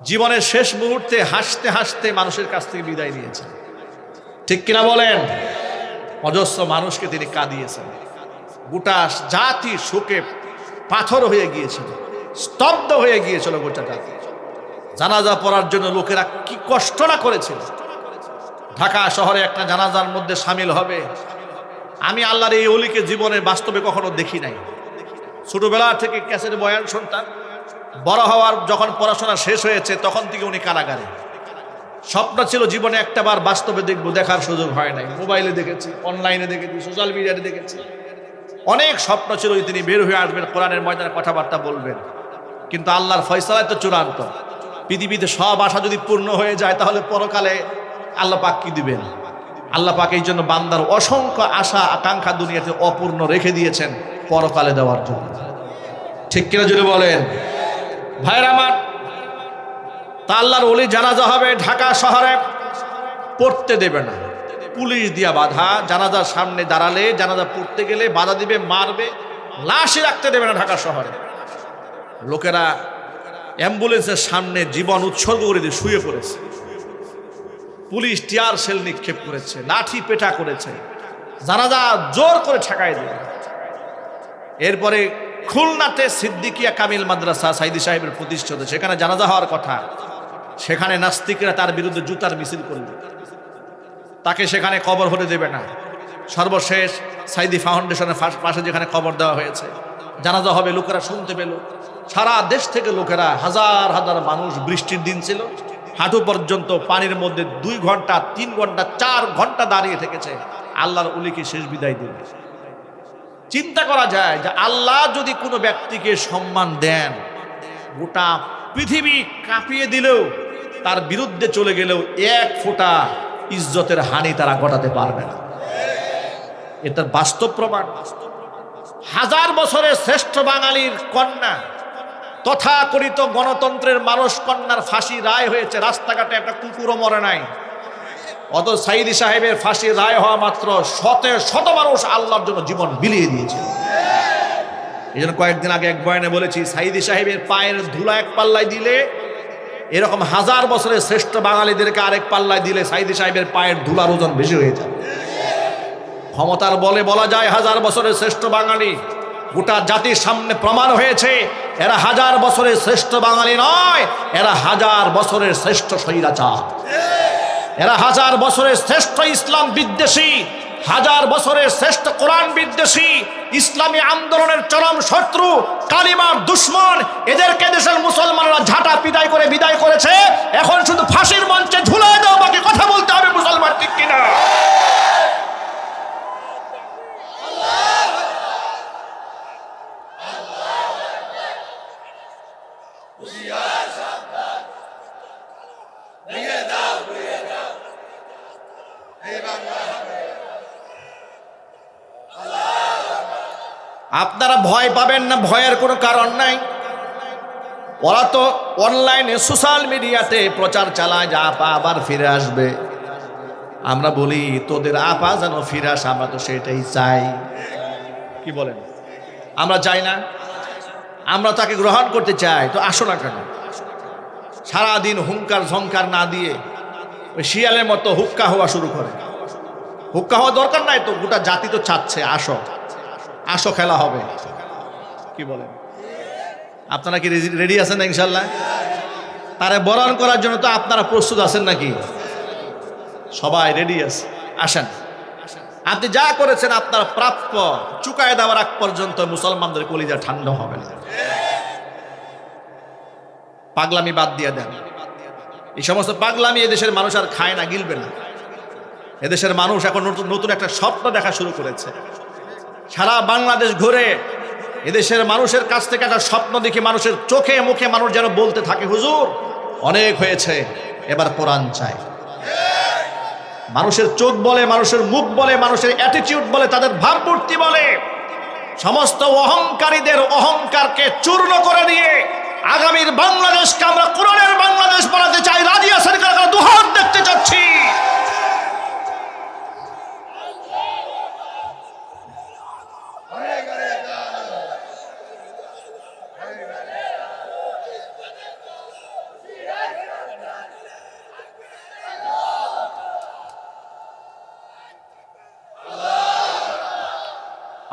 জীবনের শেষ মুহূর্তে হাসতে হাসতে মানুষের কাছ থেকে বিদায় নিয়েছেন। ঠিক কিনা বলেন? অজস্র মানুষকে তিনি কাঁদিয়েছেন। গোটা জাতি শোকে পাথর হয়ে গিয়েছিল, স্তব্ধ হয়ে গিয়েছিল গোটাটা। জানাজা পড়ার জন্য লোকেরা কি কষ্ট না করেছিল। ঢাকা শহরে একটা জানাজার মধ্যে সামিল হবে, আমি আল্লাহর এই অলিকে জীবনে বাস্তবে কখনো দেখি নাই। ছোটবেলা থেকে ক্যাসেট বয়ান শুনতাম, বড় হওয়ার যখন পড়াশোনা শেষ হয়েছে তখন থেকে উনি কারাগারে। স্বপ্ন ছিল জীবনে একটাবার বাস্তবে দেখবো, দেখার সুযোগ হয় নাই। মোবাইলে দেখেছি, অনলাইনে দেখেছি, সোশ্যাল মিডিয়াতে দেখেছি, অনেক স্বপ্ন ছিল তিনি বের হয়ে আসবেন, কোরআনের ময়দানে কথাবার্তা বলবেন। কিন্তু আল্লাহর ফয়সালায় তো চূড়ান্ত। পৃথিবীতে সব আশা যদি পূর্ণ হয়ে যায় তাহলে পরকালে আল্লাহ পাক কি দিবেন? আল্লাহ পাক এই জন্য বান্দার অসংখ্য আশা আকাঙ্ক্ষা দুনিয়াতে অপূর্ণ রেখে দিয়েছেন পরকালে দেওয়ার জন্য। ঠিক কিনা জুড়ে বলেন ভাইরা আমার। তা আল্লাহর ওলি জানাজা হবে ঢাকা শহরে, পড়তে দেবে না, পুলিশ দিয়া বাধা। জানাজার সামনে দাঁড়ালে, জানাজা পড়তে গেলে বাধা দিবে, মারবে, লাশই রাখতে দেবে না ঢাকা শহরে। লোকেরা অ্যাম্বুলেন্সের সামনে জীবন উৎসর্গ করে দিয়ে শুয়ে পড়েছে। পুলিশ টিয়ার সেল নিক্ষেপ করেছে, লাঠি পেটা করেছে, জানাজা জোর করে ঠেকায় দেবে। এরপরে খুলনাতে সিদ্দিকিয়া কামিল মাদ্রাসা সাইদি সাহেবের প্রতিষ্ঠিত, সেখানে জানাজা হওয়ার কথা, সেখানে নাস্তিকরা তার বিরুদ্ধে জুতার মিছিল করল, তাকে সেখানে কবর হতে দেবে না। সর্বশেষ সাইদি ফাউন্ডেশনের পাশে যেখানে কবর দেওয়া হয়েছে, জানাজা হবে, লোকেরা শুনতে পেল। সারা দেশ থেকে লোকেরা, হাজার হাজার মানুষ, বৃষ্টির দিন ছিল, হাঁটু পর্যন্ত পানির মধ্যে 2 ঘন্টা 3 ঘন্টা 4 ঘন্টা দাঁড়িয়ে থেকেছে আল্লাহর ওলিকে শেষ বিদায় দিল। চিন্তা করা যায় যে আল্লাহ যদি কোনো ব্যক্তিকে সম্মান দেন, গোটা পৃথিবী কাঁপিয়ে দিলেও, তার বিরুদ্ধে চলে গেলেও 1 ফোঁটা ইজ্জতের হানি তারা ঘটাতে পারবে না। এটা বাস্তব প্রমাণ। 1000 বছরের শ্রেষ্ঠ বাঙালির কন্যা, তথাকথিত গণতন্ত্রের মানুষ কন্যার ফাঁসি রায় হয়েছে, রাস্তাঘাটে একটা কুকুরও মরে নাই। অত সাইদি সাহেবের ফাঁসির রায় হওয়া মাত্র শত মানুষ আল্লাহর জন্য জীবন বিলিয়ে দিয়েছে। এই জন্য কয়েকদিন আগে এক বয়ানে বলেছি, সাইদি সাহেবের পায়ের ধুলা এক পাল্লায় দিলে, এরকম 1000 বছরের শ্রেষ্ঠ বাঙালিদেরকে আরেক পাল্লায় দিলে সাইদি সাহেবের পায়ের ধুলার ওজন বেশি হয়ে যায়। ক্ষমতার বলে বলা যায় 1000 বছরের শ্রেষ্ঠ বাঙালি। গোটা জাতির সামনে প্রমাণ হয়েছে এরা 1000 বছরের শ্রেষ্ঠ বাঙালি নয়, এরা 1000 বছরের শ্রেষ্ঠ স্বৈরাচার, এরা 1000 বছরের শ্রেষ্ঠ ইসলাম বিদ্বেষী, 1000 বছরের শ্রেষ্ঠ কোরআন বিদ্বেষী, ইসলামী আন্দোলনের চরম শত্রু, কালিমার দুশ্মন। এদেরকে দেশের মুসলমানরা ঝাঁটা পিটাই করে বিদায় করেছে। এখন শুধু ফাঁসির মঞ্চে ঝুলিয়ে দাও, বাকি কথা বলতে হবে মুসলমান, ঠিক কিনা? আপনারা ভয় পাবেন না, ভয়ের কোনো কারণ নাই। ওরা তো অনলাইনে সোশ্যাল মিডিয়াতে প্রচার চালায় যে আপা আবার ফিরে আসবে। আমরা বলি তোদের আপা যেন ফিরে আসে, আমরা তো সেটাই চাই। কি বলেন? আমরা চাই না? আমরা তাকে গ্রহণ করতে চাই, তো আসো না কেন? সারাদিন হুঙ্কার ঝঙ্কার না দিয়ে ওই শিয়ালের মতো হুক্কা হওয়া শুরু করে। হুক্কা হওয়া দরকার নাই তো, গোটা জাতি তো চাচ্ছে আসো, আসো খেলা হবে। কি বলেন? আপনারা কি রেডি আছেন না ইনশাল্লাহ? তারে বরণ করার জন্য তো আপনারা প্রস্তুত আছেন নাকি? সবাই রেডি আছে, আসেন। আপনি যা করেছেন আপনার প্রাপ্য চুকায় দেওয়ার আগ পর্যন্ত মুসলমানদের কলিজা ঠান্ডা হবে না। পাগলামি বাদ দিয়ে দেন। এই সমস্ত পাগলামি এদেশের মানুষ আর খায় না, গিলবে না। এদেশের মানুষ এখন নতুন একটা স্বপ্ন দেখা শুরু করেছে। সারা বাংলাদেশ ঘুরে এদেশের মানুষের কাছ থেকে একটা স্বপ্ন দেখি, মানুষের চোখে মুখে মানুষ যেন বলতে থাকে, হুজুর অনেক হয়েছে, এবার কোরআন চাই। মানুষের চোখ বলে, মানুষের মুখ বলে, মানুষের অ্যাটিটিউড বলে, তাদের ভাবমূর্তি বলে, সমস্ত অহংকারীদের অহংকারকে চূর্ণ করে দিয়ে আগামীর বাংলাদেশকে আমরা কোরআনের বাংলাদেশ বানাতে চাই। রাজি আছেন কারা? দুহাত দেখতে চাচ্ছি।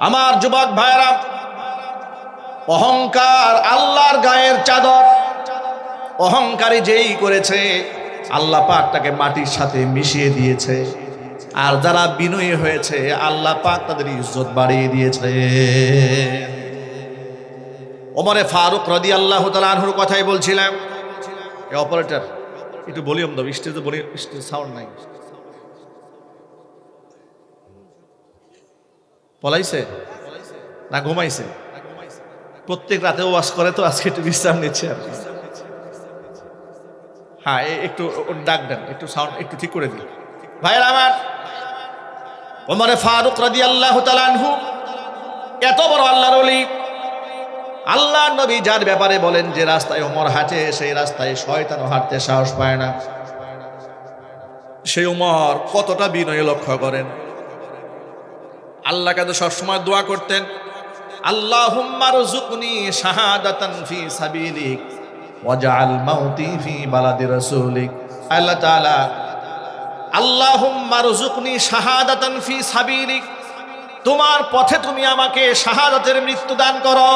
আমার যুবক ভাইয়েরা, অহংকার আল্লাহর গায়ের চাদর। অহংকারী যেই করেছে আল্লাহ পাক তাকে মাটির সাথে মিশিয়ে দিয়েছে, আর যারা বিনয়ী হয়েছে আল্লাহ পাক তাদের ইজ্জত বাড়িয়ে দিয়েছে। ওমরে ফারুক রাদিয়াল্লাহু তাআলা আনহুর কথাই বলছিলাম। এই অপারেটর একটু ভলিউম দাও, স্টেজে স্টেজ সাউন্ড নাই। পলাইছে না ঘুমাইছে? প্রত্যেক রাতে ওয়াজ করে তো, আজকে একটু বিশ্রাম নিচ্ছে আর কি। হ্যাঁ একটু ডাক দেন, একটু সাউন্ড একটু ঠিক করে দিন ভাইয়ের আমার। ওমরে ফারুক রাদিয়াল্লাহু তাআলা আনহু এত বড় আল্লাহর ওলি, আল্লাহ নবী যার ব্যাপারে বলেন যে রাস্তায় ওমর হাঁটে সেই রাস্তায় শয়তানও হাঁটতে সাহস পায় না। সেই ওমর কতটা বিনয় লক্ষ্য করেন। আল্লাহকে তো সবসময় দোয়া করতেন, আল্লাহুম্মা রযুকনি শাহাদাতান ফি সাবিলিক ওয়াজআল মাউতি ফি বালাদি রাসূলিক। আল্লাহ তাআলা আল্লাহুম্মা রযুকনি শাহাদাতান ফি সাবিলিক, তোমার পথে তুমি আমাকে শাহাদাতের মৃত্যু দান করো,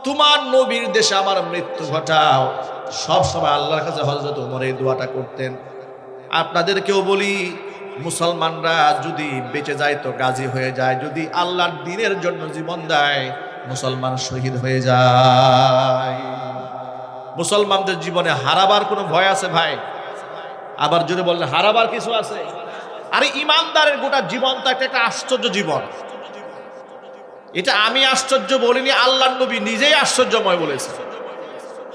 তোমার নবীর দেশে আমার মৃত্যু ঘটাও। সব সময় আল্লাহর কাছে হযরত ওমর এই দোয়াটা করতেন। আপনাদেরকেও বলি, মুসলমানরা যদি বেঁচে যায় তো গাজী হয়ে যায়, যদি আল্লাহর দ্বীনের জন্য জীবন দেয় মুসলমান শহীদ হয়ে যায়। মুসলমানদের জীবনে হারাবার কোনো ভয় আছে ভাই? আবার যদি বললেন হারাবার কিছু আছে? আরে ইমানদারের গোটা জীবনটা একটা আশ্চর্য জীবন। এটা আমি আশ্চর্য বলিনি, আল্লাহর নবী নিজেই আশ্চর্যময় বলেছেন।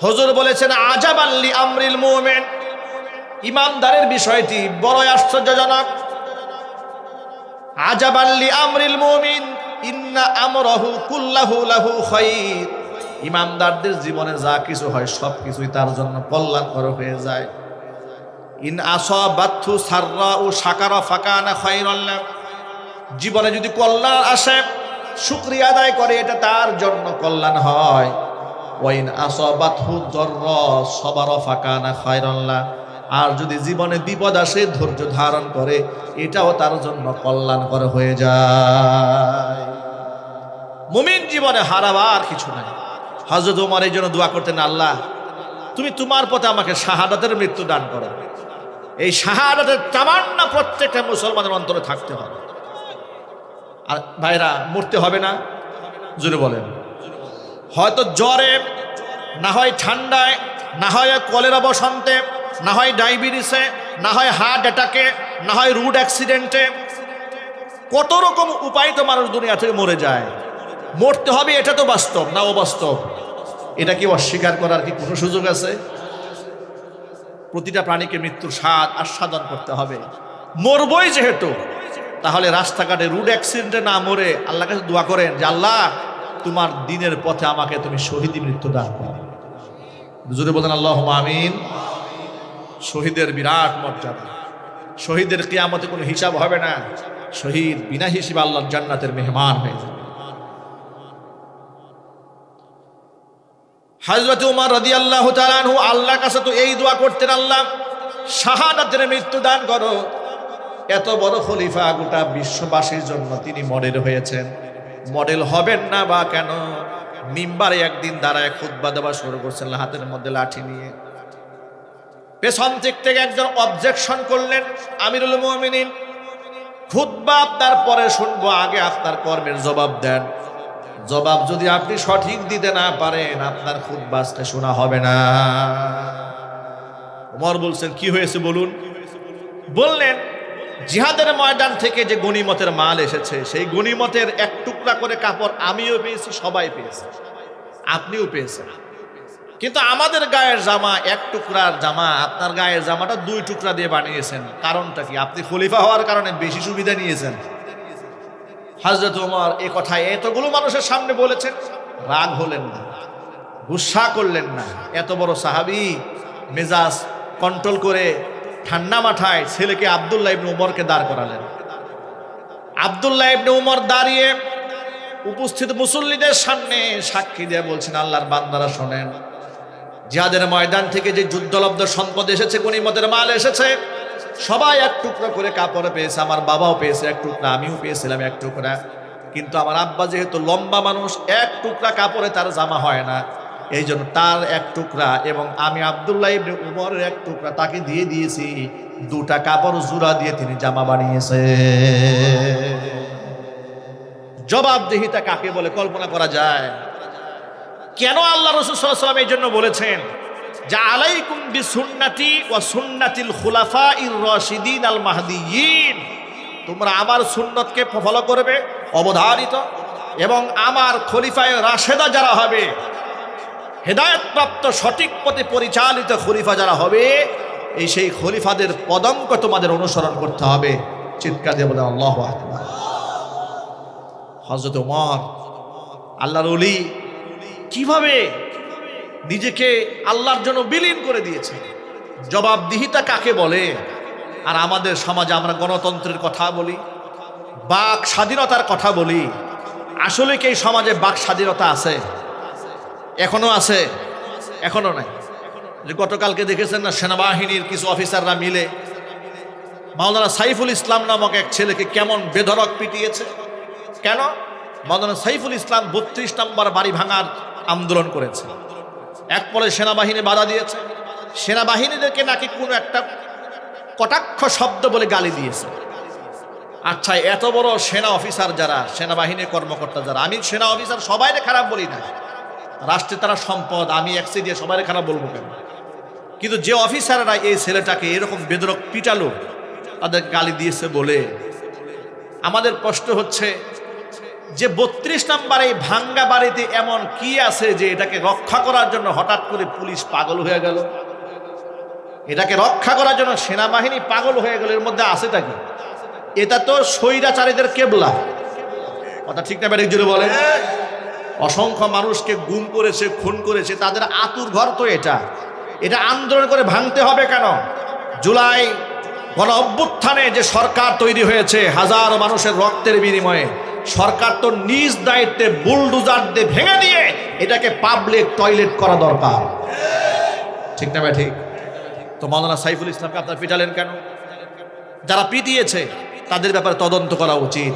হুজুর বলেছেন আজাবান লি আমরিল মুমিন, ইমানদারের বিষয়টি বড় আশ্চর্যজনক। আজাবান লি আমরিল মুমিন ইন্না আমরাহু কুল্লাহু লাহু খায়র, ইমানদারদের জীবনে যা কিছু হয় সব কিছুই তার জন্য কল্যাণকর হয়ে যায়। ইন আসাবাতহু সাররাউ শাকারা ফাকানা খায়রান লাহু, জীবনে যদি কল্যাণ আসে শুকরিয়া আদায় করে এটা তার জন্য কল্যাণ হয়। ওয়াইন আসাবাতহু দাররা সাবারা ফাকানা খায়রান লাহু, আর যদি জীবনে বিপদ আসে ধৈর্য ধারণ করে এটাও তার জন্য কল্যাণকর হয়ে যায়। মুমিন জীবনে হারাবার কিছু নাই। হযরত ওমর এই জন্য দোয়া করতেন, আল্লাহ তুমি তোমার পথে আমাকে শাহাদাতের মৃত্যু দান করো। এই শাহাদাতের তামান্না প্রত্যেকটা মুসলমানের অন্তরে থাকতে হবে। আর ভাইরা মরতে হবে না, জোরে বলেন। হয়তো জ্বরে, না হয় ঠান্ডায়, না হয় কলেরা বসন্তে, না হয় ডায়াবেটিসে, না হয় হার্ট অ্যাটাকে, না হয় রোড অ্যাক্সিডেন্টে, কত রকম উপায় তো মানুষ দুনিয়া থেকে মরে যায়। মরতে হবে এটা তো বাস্তব না অবাস্তব? এটা কি অস্বীকার করার কি কোনো সুযোগ আছে? প্রতিটা প্রাণীকে মৃত্যুর স্বাদ আস্বাদন করতে হবে। মরবই যেহেতু, তাহলে রাস্তাঘাটে রোড অ্যাক্সিডেন্টে না মরে আল্লাহর কাছে দোয়া করেন যে আল্লাহ তোমার দ্বীনের পথে আমাকে তুমি শহীদি মৃত্যু দান করো। জোরে বলেন আল্লাহুম্মা আমিন। শহীদের বিরাট মর্যাদা, শহীদের কিয়ামতে কোনো হিসাব হবে না, শহীদ বিনা হিসেবে আল্লাহর জান্নাতের মেহমান হয়ে যাবে। হযরত ওমর রাদিয়াল্লাহু তাআলা আনহু আল্লাহর কাছে তো এই দোয়া করতেন, আল্লাহ শাহাদাতের মৃত্যু দান করো। এত বড় খলিফা, গোটা বিশ্ববাসীর জন্য তিনি মডেল হয়েছেন। মডেল হবেন না বা কেন? মিম্বারে একদিন দাঁড়ায় খুতবা দেওয়া শুরু করছেন হাতের মধ্যে লাঠি নিয়ে। পেছন থেকে একজন অবজেকশন করলেন, আমিরুল মুমিনিন খুতবা আপনার পরে শুনবো, আগে আপনার কর্মের জবাব দেন। জবাব যদি আপনি সঠিক দিতে না পারেন আপনার খুতবা আজকে শোনা হবে না। ওমর বলছেন কি হয়েছে বলুন? বললেন জিহাদের ময়দান থেকে যে গনিমতের মাল এসেছে সেই গনিমতের এক টুকরা করে কাপড় আমিও পেয়েছি, সবাই পেয়েছে, আপনিও পেয়েছেন। কিন্তু আমাদের গায়ের জামা এক টুকরার জামা, আপনার গায়ের জামাটা দুই টুকরা দিয়ে বানিয়েছেন। কারণটা কি? আপনি খলিফা হওয়ার কারণে বেশি সুবিধা নিয়েছেন। হযরত ওমর এই কথা এতগুলো মানুষের সামনে বলেছেন, রাগ হলেন না, গুসা করলেন না। এত বড় সাহাবী মেজাজ কন্ট্রোল করে ঠান্ডা মাথায় ছেলেকে আব্দুল্লাহ ইবনে উমরকে দাঁড় করালেন। আব্দুল্লাহ ইবনে উমর দাঁড়িয়ে উপস্থিত মুসল্লিদের সামনে সাক্ষী দিয়ে বলছেন, আল্লাহর বান্দারা শোনেন, জিহাদের ময়দান থেকে যে যুদ্ধলব্ধ সম্পদ এসেছে, গনিমতের মাল এসেছে, সবাই এক টুকরা করে কাপড় পেয়েছে। আমার বাবাও পেয়েছে এক টুকরা, আমিও পেয়েছিলাম এক টুকরা। কিন্তু আমার আব্বা যেহেতু লম্বা মানুষ, এক টুকরা কাপড়ে তার জামা হয় না, এই জন্য তার এক টুকরা এবং আমি আব্দুল্লাহ ইবনে উমরের এক টুকরা তাকে দিয়ে দিয়েছি, দুটা কাপড় জোড়া দিয়ে তিনি জামা বানিয়েছে। জবাবদিহিতা কাকে বলে কল্পনা করা যায়? কেন আল্লাহ রাসূল সাল্লাল্লাহু আলাইহি ওয়াসাল্লাম এই জন্য বলেছেন যে আলাইকুম বিসুন্নতি ওয়া সুন্নাতিল খুলাফাইর রাশিদিন আল মাহদিয়িন, তোমরা আমার সুন্নতকে ফলো করবে অবধারিত, এবং আমার খলিফায়ে রাশেদা যারা হবে, হেদায়েতপ্রাপ্ত সঠিক পথে পরিচালিত খলিফা যারা হবে, এই সেই খলিফাদের পদঙ্ক তোমাদের অনুসরণ করতে হবে। চিৎকার দিয়ে বলেন আল্লাহু আকবার। হযরত ওমর আল্লাহর ওলি কিভাবে নিজেকে আল্লাহর জন্য বিলীন করে দিয়েছে। জবাবদিহিতা কাকে বলে? আর আমাদের সমাজে আমরা গণতন্ত্রের কথা বলি, বাক স্বাধীনতার কথা বলি, আসলে কি এই সমাজে বাক স্বাধীনতা আছে? এখনো আছে? এখনো নাই। যে গতকালকে দেখেছেন না, সেনাবাহিনীর কিছু অফিসাররা মিলে মাওলানা সাইফুল ইসলাম নামক এক ছেলেকে কেমন বেধড়ক পিটিয়েছে। কেন? মাওলানা সাইফুল ইসলাম ৩২ নম্বর বাড়ি ভাঙার আন্দোলন করেছে। এক পরে সেনাবাহিনী বাধা দিয়েছে, সেনাবাহিনীদেরকে নাকি কোনো একটা কটাক্ষ শব্দ বলে গালি দিয়েছে। আচ্ছা, এত বড় সেনা অফিসার যারা, সেনাবাহিনীর কর্মকর্তা যারা, আমি সেনা অফিসার সবাইকে খারাপ বলি না, রাষ্ট্রে তারা সম্পদ, আমি একসে দিয়ে সবাই খারাপ বলবো কেন? কিন্তু যে অফিসাররা এই ছেলেটাকে এরকম বেধড়ক পিটালো, তাদের গালি দিয়েছে বলে, আমাদের প্রশ্ন হচ্ছে যে ৩২ নম্বর এই ভাঙ্গা বাড়িতে এমন কি আছে যে এটাকে রক্ষা করার জন্য হঠাৎ করে পুলিশ পাগল হয়ে গেল? এটাকে রক্ষা করার জন্য সেনাবাহিনী পাগল হয়ে গেল? এর মধ্যে আছেটা কি? এটা তো স্বৈরাচারীদের কেবলা। কথা ঠিক না? ব্যারিক জুড়ে বলেন। অসংখ্য মানুষকে গুম করেছে, খুন করেছে, তাদের আতুর ঘর তো এটা। এটা আন্দোলন করে ভাঙতে হবে কেন? জুলাই গণ অভ্যুত্থানে যে সরকার তৈরি হয়েছে হাজারো মানুষের রক্তের বিনিময়ে, সরকার তো নিজ দায়িত্বে বুলডোজার দিয়ে ভেঙে দিয়ে এটাকে পাবলিক টয়লেট করা দরকার। ঠিক না? ঠিক। তো মাওলানা সাইফুল ইসলামকে আপনারা পিটালেন কেন? যারা পিটিয়েছে তাদের ব্যাপারে তদন্ত করা উচিত।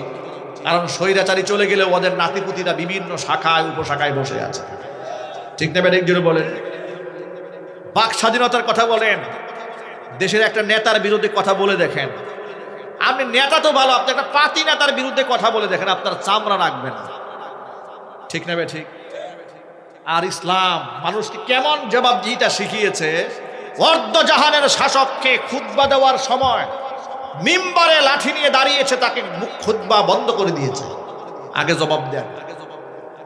কারণ স্বৈরাচারী চলে গেলে ওদের নাতিপুতিরা বিভিন্ন শাখায় উপশাখায় বসে আছে। ঠিক না? ঠিক জোরে বলেন। বাক স্বাধীনতার কথা বলেন, দেশের একটা নেতার বিরুদ্ধে কথা বলে দেখেন। আপনি নেতা তো ভালো, আপনি একটা পাতি নেতার বিরুদ্ধে কথা বলে দেখেন, আপনার চামড়া রাখবেন। ঠিক না? ঠিক। আর ইসলাম মানুষকে কেমন জবাবদিহিতা শিখিয়েছে। অর্ধজাহানের শাসককে খুতবা দেওয়ার সময় মিম্বারে লাঠি নিয়ে দাঁড়িয়েছে, তাকে খুতবা বন্ধ করে দিয়েছে, আগে জবাব দেন।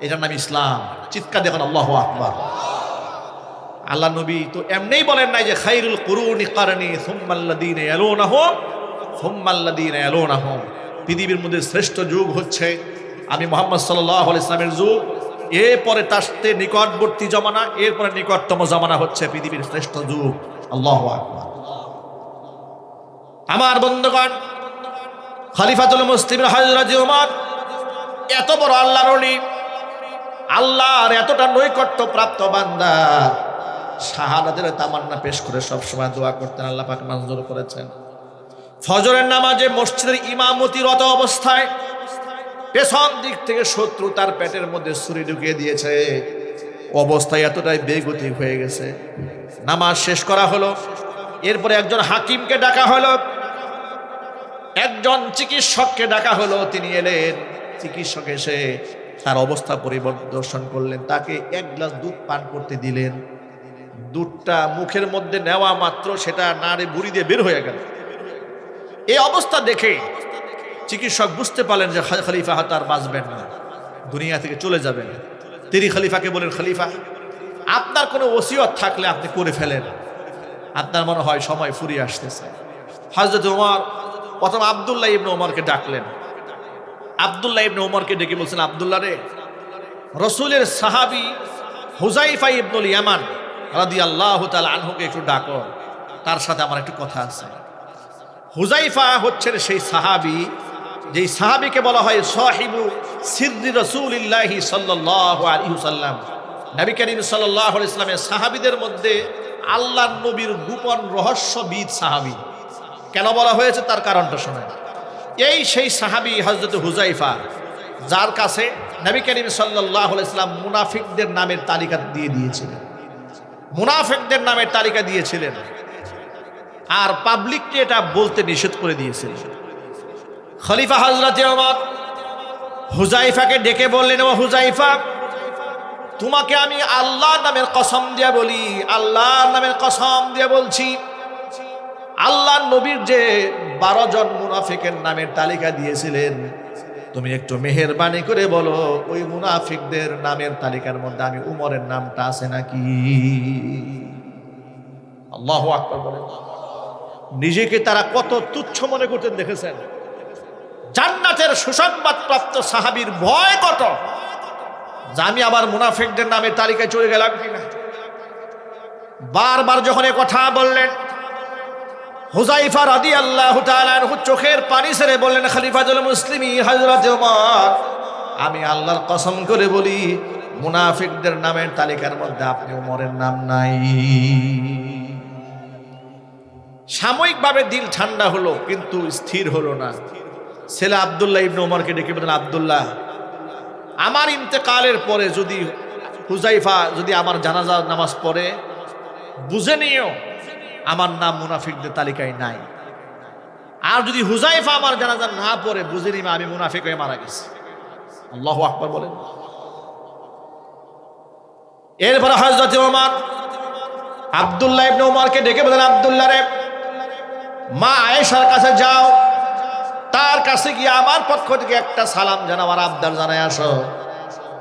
এটার নাম ইসলাম। চিৎকার দেখুন আল্লাহু আকবার। আল্লাহ নবী তো এমনিই বলেন নাই যে খায়রুল কুরুনি কারনি সুম্মাল্লাযীনা ইয়ালুনাহুম সুম্মাল্লাযীনা ইয়ালুনাহুম, পৃথিবীর মধ্যে শ্রেষ্ঠ যুগ হচ্ছে আমি মুহাম্মদ সাল্লাল্লাহু আলাইহি ওয়াসাল্লামের যুগ, এরপরে তাসতে নিকটবর্তী জামানা, এরপরে নিকটতম জামানা হচ্ছে পৃথিবীর শ্রেষ্ঠ যুগ। আল্লাহু আকবার। আমার বন্ধুগণ, খলিফাতুল মুসলিমিন হযরত ওমর এত বড় আল্লাহর ওলি, আল্লাহর এতটা নৈকট্য প্রাপ্ত বান্দা, শাহাদাতের তামান্না পেশ করে সবসময় দোয়া করতেন, আল্লাহ পাক মঞ্জুর করেছেন। ফজরের নামাজে মসজিদের ইমামতিরত অবস্থায় পেছন দিক থেকে শত্রু তার পেটের মধ্যে ছুরি ঢুকিয়ে দিয়েছে, অবস্থায় এতটাই বেগতিক হয়ে গেছে। নামাজ শেষ করা হলো, এরপরে একজন হাকিমকে ডাকা হলো, একজন চিকিৎসককে ডাকা হলো। তিনি এলেন, চিকিৎসক এসে তার অবস্থা পরিদর্শন করলেন, তাকে এক গ্লাস দুধ পান করতে দিলেন। দুধটা মুখের মধ্যে নেওয়া মাত্র সেটা নাড়ে বুড়ি দিয়ে বের হয়ে গেল। এই অবস্থা দেখে চিকিৎসক বুঝতে পারলেন যে খলিফা হয়তো আর বাঁচবেন না, দুনিয়া থেকে চলে যাবেন। তিনি খলিফাকে বলেন, খলিফা আপনার কোনো ওসিয়ত থাকলে আপনি করে ফেলেন, আপনার মনে হয় সময় ফুরিয়ে আসতেছে। হযরত ওমর প্রথম আব্দুল্লাহ ইবনে ওমরকে ডাকলেন। আব্দুল্লাহ ইবনে ওমরকে ডেকে বলছেন, আব্দুল্লাহ রে, রাসূলের সাহাবী হুযায়ফা ইবনুল ইয়ামান রাদিয়াল্লাহু তাআলা আনহুকে একটু ডাকো, তার সাথে আমার একটু কথা আছে। হুযায়ফা হচ্ছেন সেই সাহাবী, যেই সাহাবীকে বলা হয় সাহিবু সিররি রাসূলিল্লাহি সাল্লাল্লাহু আলাইহি ওয়াসাল্লাম। নবী করিম সাল্লাল্লাহু আলাইহি ওয়াসাল্লামের সাহাবীদের মধ্যে আল্লাহর নবীর গোপন রহস্যবিদ সাহাবী। কেন বলা হয়েছে তার কারণটা শোনেন। এই সেই সাহাবী হযরত হুযায়ফা, যার কাছে নবী করিম সাল্লাল্লাহু আলাইহি ওয়াসাল্লাম মুনাফিকদের নামের তালিকা দিয়ে দিয়েছিলেন, মুনাফিকদের নামের তালিকা দিয়েছিলেন, আর পাবলিককে এটা বলতে নিষেধ করে দিয়েছিলেন। খলিফা হযরত ওমর হুযায়ফাকে ডেকে বললেন, ও হুযায়ফা, তোমাকে আমি আল্লাহর নামের কসম দিয়ে বলি, আল্লাহর নামের কসম দিয়ে বলছি, আল্লাহর নবীর যে 12 জন মুনাফিকের নামের তালিকা দিয়েছিলেন, তুমি একটু মেহেরবানি করে বলো ওই মুনাফিকদের নামের তালিকার মধ্যে আমি উমরের নামটা আছে নাকি। আল্লাহু আকবার বলেন। নিজেকে তারা কত তুচ্ছ মনে করতেন দেখেছেন। জান্নাতের সুসংবাদ প্রাপ্ত সাহাবীর ভয় কত, যে আমি আবার মুনাফিকদের নামের তালিকায় চলে গেলাম কিনা। বারবার যখন এই কথা বললেন, হুযায়ফা রাদিয়াল্লাহু তাআলা আনহু চোখের পানি ছেড়ে বললেন, খলিফাতুল মুসলিমিন হযরত ওমর, আমি আল্লাহর কসম করে বলি মুনাফিকদের নামের তালিকার মধ্যে আপনি ওমরের নাম নাই। সাময়িকভাবে দিল ঠান্ডা হলো, কিন্তু স্থির হলো না। ছেলে আব্দুল্লাহ ইবনে ওমরকে ডেকে বললেন, আব্দুল্লাহ, আমার ইন্তেকালের পরে যদি হুযায়ফা যদি আমার জানাজা নামাজ পড়ে, বুঝে নিও আমার নাম মুনাফিকদের তালিকায় নাই। আর যদি হুযায়ফা আমার জানাজা না পড়ে, বুঝে নিবে আমি মুনাফিক হয়ে মারা গেছি। আল্লাহু আকবার বলেন। এরপরে হযরত ওমর আব্দুল্লাহ ইবনে ওমরকে ডেকে বলেন, আব্দুল্লাহ রে, মা আয়েশার কাছে যাও, তার কাছে গিয়ে আমার পক্ষ থেকে একটা সালাম জানাবার আবদার জানায় আসো,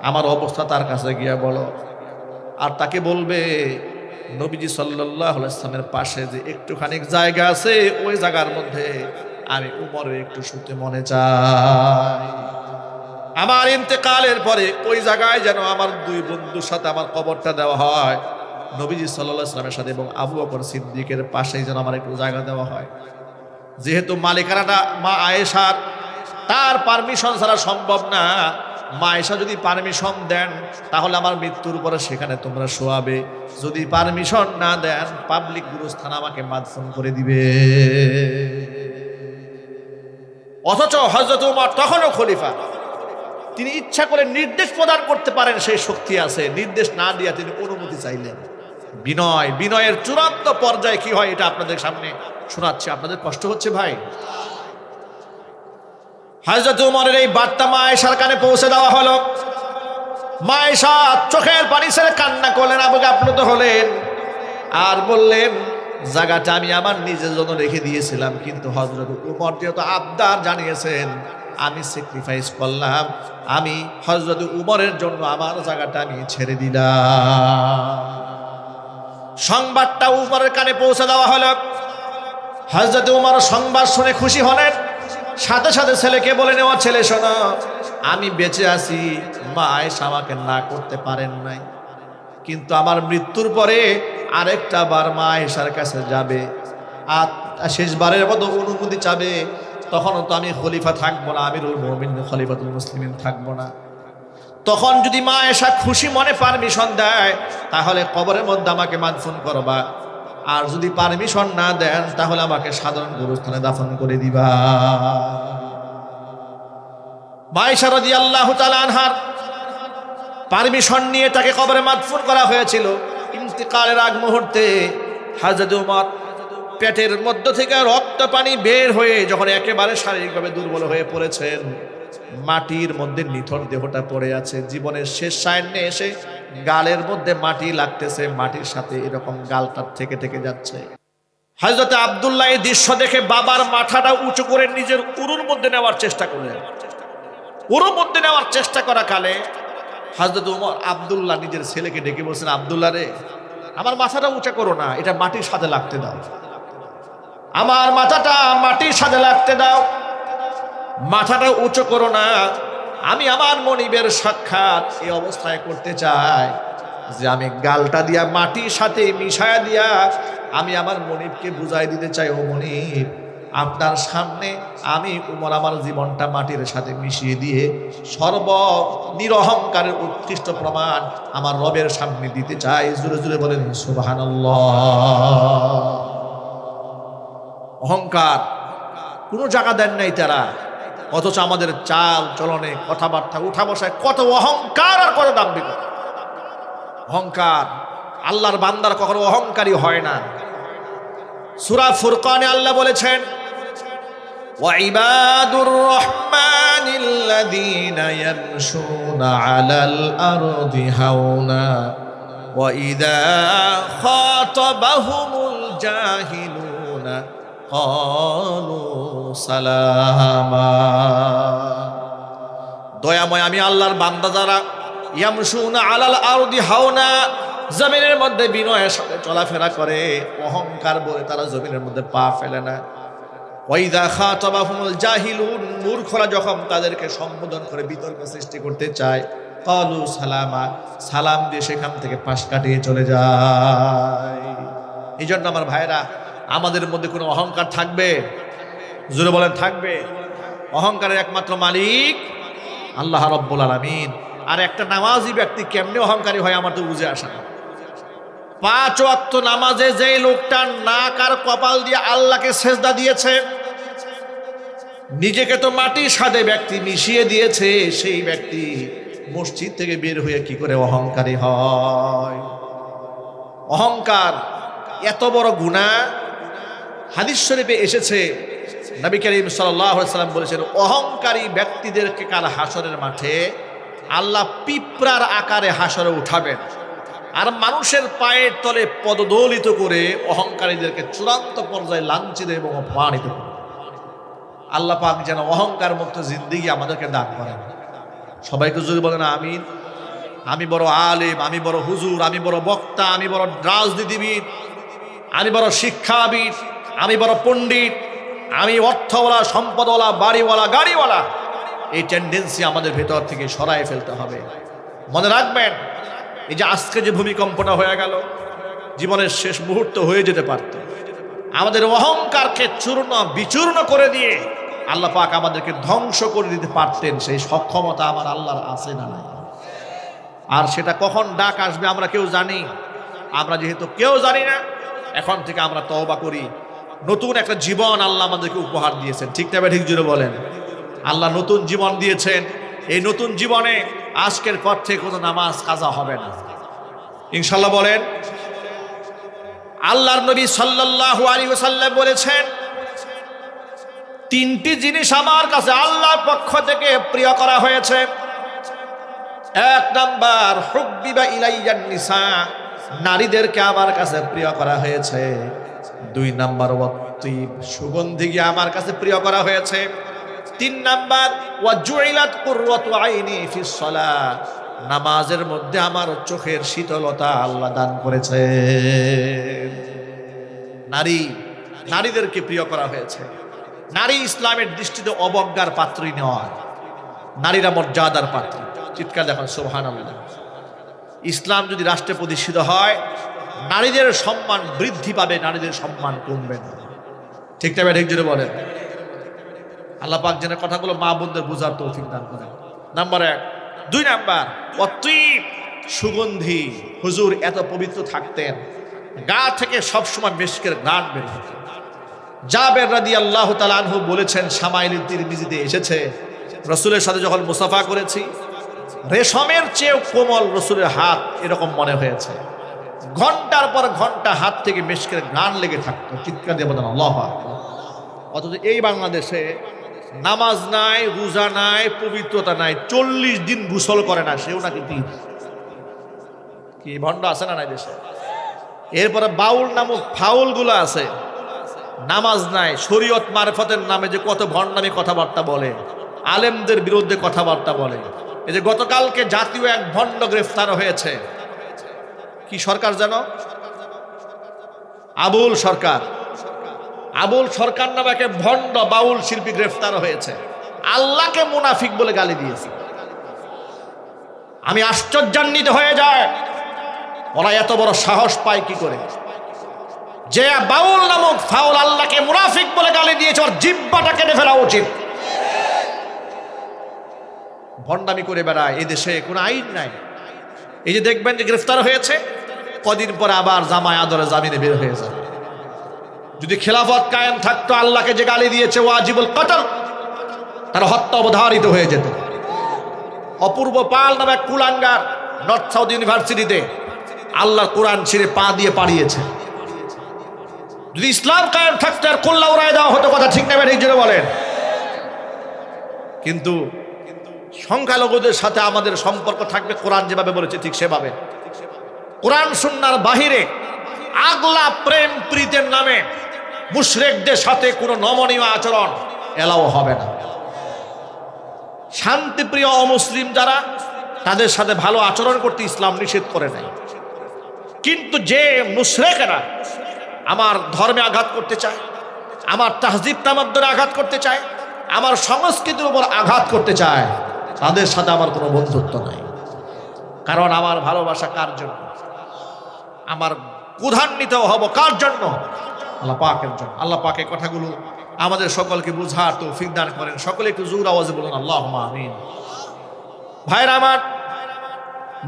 আমার অবস্থা তার কাছে গিয়ে বলো। আর তাকে বলবে নবীজি সাল্লাল্লাহু আলাইহি ওয়াসাল্লামের পাশে যে একটুখানি জায়গা আছে, ওই জায়গার মধ্যে আমি উমরের একটু শুতে মনে চাই। আমার ইন্তেকালের পরে ওই জায়গায় যেন আমার 2 বন্ধুর সাথে আমার কবরটা দেওয়া হয়, নবীজি সাল্লাল্লাহু আলাইহি ওয়াসাল্লামের সাথে এবং আবু বকর সিদ্দিকের পাশেই যেন আমার একটু জায়গা দেওয়া হয়। যেহেতু মালিকানাটা মা আয়েশার, তার পারমিশন ছাড়া সম্ভব না। মা আয়েশা যদি পারমিশন দেন তাহলে আমার মৃত্যুর পরে সেখানে তোমরা শোয়াবে, যদি পারমিশন না দেন পাবলিক গুরুস্থান আমাকে মাদফন করে দিবে। অথচ হযরত ওমর তখনও খলিফা, তিনি ইচ্ছা করে নির্দেশ প্রদান করতে পারেন, সেই শক্তি আছে। নির্দেশ না দিয়া তিনি অনুমতি চাইলেন। বিনয়ের চূড়ান্ত পর্যায়ে কি হয় এটা আপনাদের সামনে শোনাচ্ছি। আপনাদের কষ্ট হচ্ছে ভাই? হযরত ওমরের এই বার্তা মা আয়েশার কানে পৌঁছে দেওয়া হলো। মা আয়েশা চোখের পানি ছেড়ে কান্না করলেন, আপ্লুত হলেন, আর বললেন, জায়গাটা আমি আমার নিজের জন্য রেখে দিয়েছিলাম, কিন্তু হযরত ওমর যেহেতু আবদার জানিয়েছেন, আমি স্যাক্রিফাইস করলাম, আমি হযরত ওমরের জন্য আমার জায়গাটা আমি ছেড়ে দিলাম। সংবাদটা ওমরের কানে পৌঁছে দেওয়া হলো। হযরত ওমর সংবাদ শুনে খুশি হলেন, সাথে সাথে ছেলেকে বলে নেওয়া, ছেলে শোনো, আমি বেঁচে আছি, মা আয়েশা আমাকে না করতে পারেন নাই, কিন্তু আমার মৃত্যুর পরে আরেকটা বার মা আয়েশার কাছে যাবে, আর শেষবারের মতো অনুমতি চাবে। তখন তো আমি খলিফা থাকবো না, আমিরুল মুমিনিন খলিফাতুল মুসলিমিন থাকবো না। তখন যদি মা আয়েশা খুশি মনে পারমিশন দেয় তাহলে কবরের মধ্যে আমাকে মাদফন করবা, আর যদি পারমিশন না দেন তাহলে আমাকে সাধারণ গুরুস্থানে দাফন করে দিবা। মা আয়েশা রাদিয়াল্লাহু তাআলা আনহার পারমিশন নিয়ে তাকে কবরে মাদফন করা হয়েছিল। ইন্তেকালের আগ মুহূর্তে হযরত ওমর পেটের মধ্য থেকে রক্ত পানি বের হয়ে যখন একেবারে শারীরিকভাবে দুর্বল হয়ে পড়েছেন, মাটির মধ্যে নিথর দেহটা পড়ে আছে, জীবনের শেষ সায়নে এসে গালের মধ্যে মাটি লাগতেছে, মাটির সাথে এরকম গালটা থেকে থেকে যাচ্ছে। হযরত আব্দুল্লাহ এই দৃশ্য দেখে বাবার মাথাটা উঁচু করে নিজের উরুর মধ্যে নেওয়ার চেষ্টা করলেন। উরুর মধ্যে নেওয়ার চেষ্টা করা কালে হযরত ওমর আব্দুল্লাহ নিজের ছেলেকে ডেকে বলছেন, আব্দুল্লাহ রে, আমার মাথাটা উঁচা করো না, এটা মাটির সাথে লাগতে দাও, আমার মাথাটা মাটির সাথে লাগতে দাও, মাথাটা উঁচু করো না, আমি আমার মনিবের সাক্ষাৎ এই অবস্থায় করতে চাই যে আমি গালটা দিয়া মাটির সাথে মিশায়া দিয়া আমি আমার মনিবকে বুঝাই দিতে চাই, ও মনিব, আপনার সামনে আমি উমর আমার জীবনটা মাটির সাথে মিশিয়ে দিয়ে সর্ব নিরহংকারের উৎকৃষ্ট প্রমাণ আমার রবের সামনে দিতে চাই। জোরে জোরে বলেন সুবহানাল্লাহ। অহংকার কোনো জায়গা দেন নাই তারা, অথচ আমাদের চাল চলনে কথাবার্তা উঠা বসায় কত অহংকার আর কত দাম্ভিকতা। অহংকার, আল্লাহর বান্দার কখনো অহংকারী হয় না। সূরা ফুরকানে আল্লাহ বলেছেন, ওয়াইবাদুর রহমানিল্লাযীনা ইয়ামশুনা আলাল আরদি হাওনা ওয়া ইযা খাতাবাহুমুল জাহিলুনা ক্বালু সালামা। দয়াময় আমি আল্লাহর বান্দা যারা ইয়ামশুনা আলাল আরদি হাওনা, জমিনের মধ্যে বিনয়ের সাথে চলাফেরা করে, অহংকার বলে তারা জমিনের মধ্যে পা ফেলে না। ওয়াইদা খাতাবাহুমুল জাহিলুন, মূর্খরা যখন তাদেরকে সম্বোধন করে বিতর্ক সৃষ্টি করতে চায়, ক্বালু সালামা, সালাম দিয়ে সেখান থেকে পাশ কাটিয়ে চলে যায়। এই জন্য আমার ভাইরা, আমাদের মধ্যে কোনো অহংকার থাকবে? জোরে বলেন, থাকবে? অহংকারের একমাত্র মালিক আল্লাহ রাব্বুল আলামিন। আর একটা নামাজি ব্যক্তি কেমনে অহংকারী হয় আমার তো বুঝে আসে না। 5 ওয়াক্ত নামাজে যে লোকটা নাক আর কপাল দিয়ে আল্লাহকে সেজদা দিয়েছে, নিজেকে তো মাটির সাথে ব্যক্তি মিশিয়ে দিয়েছে, সেই ব্যক্তি মসজিদ থেকে বের হয়ে কি করে অহংকারী হয়? অহংকার এত বড় গুনাহ। হাদিস শরীফে এসেছে, নবী করিম সাল্লাল্লাহু আলাইহি ওয়াসাল্লাম বলেছেন, অহংকারী ব্যক্তিদেরকে কাল হাসরের মাঠে আল্লাহ পিঁপড়ার আকারে হাসরে উঠাবেন, আর মানুষের পায়ের তলে পদদলিত করে অহংকারীদেরকে চূড়ান্ত পর্যায়ে লাঞ্ছিত এবং অপমানিত করে। আল্লাহ পাক যেন অহংকার মুক্ত জিন্দেগি আমাদেরকে দান করেন। সবাইকে যদি বলেন আমিন। আমি বড় আলেম, আমি বড় হুজুর, আমি বড় বক্তা, আমি বড় রাজনীতিবিদ, আমি বড় শিক্ষাবিদ, আমি বড় পণ্ডিত, আমি অর্থওয়ালা, সম্পদওয়ালা, বাড়িওয়ালা, গাড়িওয়ালা, এই টেন্ডেন্সি আমাদের ভেতর থেকে সরাই ফেলতে হবে। মনে রাখবেন, এই যে আজকে যে ভূমিকম্পটা হয়ে গেল, জীবনের শেষ মুহূর্ত হয়ে যেতে পারত। আমাদের অহংকারকে চূর্ণ বিচূর্ণ করে দিয়ে আল্লাহ পাক আমাদেরকে ধ্বংস করে দিতে পারতেন। সেই সক্ষমতা আমার আল্লাহর আছে না নাই? আর সেটা কখন ডাক আসবে আমরা কেউ জানি? আমরা যেহেতু কেউ জানি না, এখন থেকে আমরা তওবা করি। নতুন একটা জীবন আল্লাহ আমাদেরকে উপহার দিয়েছেন, ঠিক না? ঠিক জুড়ে বলেন, আল্লাহ নতুন জীবন দিয়েছেন। এই নতুন জীবনে আজকের পর থেকে কোনো নামাজ কাজা হবে না, ইনশাল্লাহ বলেন। আল্লাহর নবী সাল্লাল্লাহু আলাইহি ওয়াসাল্লাম বলেছেন, 3টি জিনিস আমার কাছে আল্লাহর পক্ষ থেকে প্রিয় করা হয়েছে। 1 নাম্বার, হুব্বিবা ইলাইয়ান নিসা, নারীদেরকে আমার কাছে প্রিয় করা হয়েছে। 2 নাম্বার, ওয়াত্তিব, সুগন্ধি আমার কাছে প্রিয় করা হয়েছে। 3 নাম্বার, ওয়া জুইলাত কুররাতু আইনি ফিস সালাত, নামাজের মধ্যে আমার চোখের শীতলতা আল্লাহ দান করেছে। নারীদেরকে প্রিয় করা হয়েছে। নারী ইসলামের দৃষ্টিতে অবজ্ঞার পাত্রী নয়, নারীরা মর্যাদার পাত্র। চিৎকার দেখেন সুবহানাল্লাহ। ইসলাম যদি রাষ্ট্রে প্রতিষ্ঠিত হয়, নারীদের সম্মান বৃদ্ধি পাবে, নারীদের সম্মান কমবে না, ঠিক না? ঠিক জোরে বলেন। আল্লাহ পাক যেন কথাগুলো মা বোনদের বোঝার তৌফিক দান করেন। নাম্বার 1। 2 নাম্বার, অতীব, সুগন্ধি। হুজুর এত পবিত্র থাকতেন, গা থেকে সবসময় মিশকের ঘ্রাণ বের হতো। জাবের রাদিয়াল্লাহু তাআলা আনহু বলেছেন, শামাইল তিরমিজিতে এসেছে, রাসূলের সাথে যখন মুসাফা করেছি, রেশমের চেয়েও কোমল রাসূলের হাত এরকম মনে হয়েছে। ঘন্টার পর ঘন্টা হাত থেকে মিশকের ঘ্রাণ লেগে থাকতো। চিৎকার দিয়ে বলেন আল্লাহু আকবার। অথচ এই বাংলাদেশে নামাজ নাই, রোজা নাই, পবিত্রতা নাই, 40 দিন গোসল করে না, সেও নাকি পীর। কি ভণ্ড আছে না নাই দেশে? এরপরে বাউল নামক ফাউলগুলো আছে, নামাজ নাই, শরীয়ত মারফতের নামে যে কত ভণ্ডামি কথাবার্তা বলে, আলেমদের বিরুদ্ধে কথাবার্তা বলে। এই যে গতকালকে জাতীয় এক ভণ্ড গ্রেফতার হয়েছে, কি সরকার যেন, আবুল সরকার। আবুল সরকার নামে এক ভণ্ড বাউল শিল্পী গ্রেফতার হয়েছে, আল্লাহকে মুনাফিক বলে গালি দিয়েছে। আমি আশ্চর্যান্বিত হয়ে যায়, ওরা এত বড় সাহস পায় কি করে? যে বাউল নামক ফাউল আল্লাহকে মুনাফিক বলে গালি দিয়েছে, ওর জিহ্বাটা কেটে ফেলা উচিত। ভণ্ডামি করে বেড়ায়, এই দেশে কোনো আইন নাই। এই যে দেখবেন যে গ্রেফতার হয়েছে, কদিন পরে আবার জামায় আদরে জামিনে বের হয়ে যাবে। যদি খেলাফত কায়েম থাকতো, আল্লাহকে যে গালি দিয়েছে ওয়াজিবুল কতল, তারা হত্যা অবধারিত হয়ে যেত। অপূর্ব পাল নামে এক কুলাঙ্গার নর্থ সাউথ ইউনিভার্সিটিতে আল্লাহর কোরআন ছিঁড়ে পা দিয়ে পাড়িয়েছে। যদি ইসলাম কায়েম থাকতো আর কল্লা উড়ায় দেওয়া হতো, কথা ঠিক নেবেন এই জন্য বলেন। কিন্তু সংখ্যালঘুদের সাথে আমাদের সম্পর্ক থাকবে কোরআন যেভাবে বলেছে ঠিক সেভাবে। কোরআন সুন্নাহর বাহিরে আগলা প্রেম প্রীতের নামে মুশরিকদের সাথে কোনো নমনীয় আচরণ এলাও হবে না। শান্তিপ্রিয় অমুসলিম যারা, তাদের সাথে ভালো আচরণ করতে ইসলাম নিষেধ করে নাই। কিন্তু যে মুশরিকরা আমার ধর্মে আঘাত করতে চায়, আমার তাহজিব তামাদ্দুনে আঘাত করতে চায়, আমার সংস্কৃতির উপর আঘাত করতে চায়, তাদের সাথে আমার কোনো বন্ধুত্ব নাই। কারণ আমার ভালোবাসা কার জন্য? আমার ক্রোধান্বিত হব কার জন্য? আল্লাহ পাকের জন্য। আল্লাহ পাকের কথাগুলো আমাদের সকলকে বুঝার তৌফিক দান করেন। সকলে একটু জোর আওয়াজে বলুন আল্লাহুম্মা আমিন। ভাইরা আমার,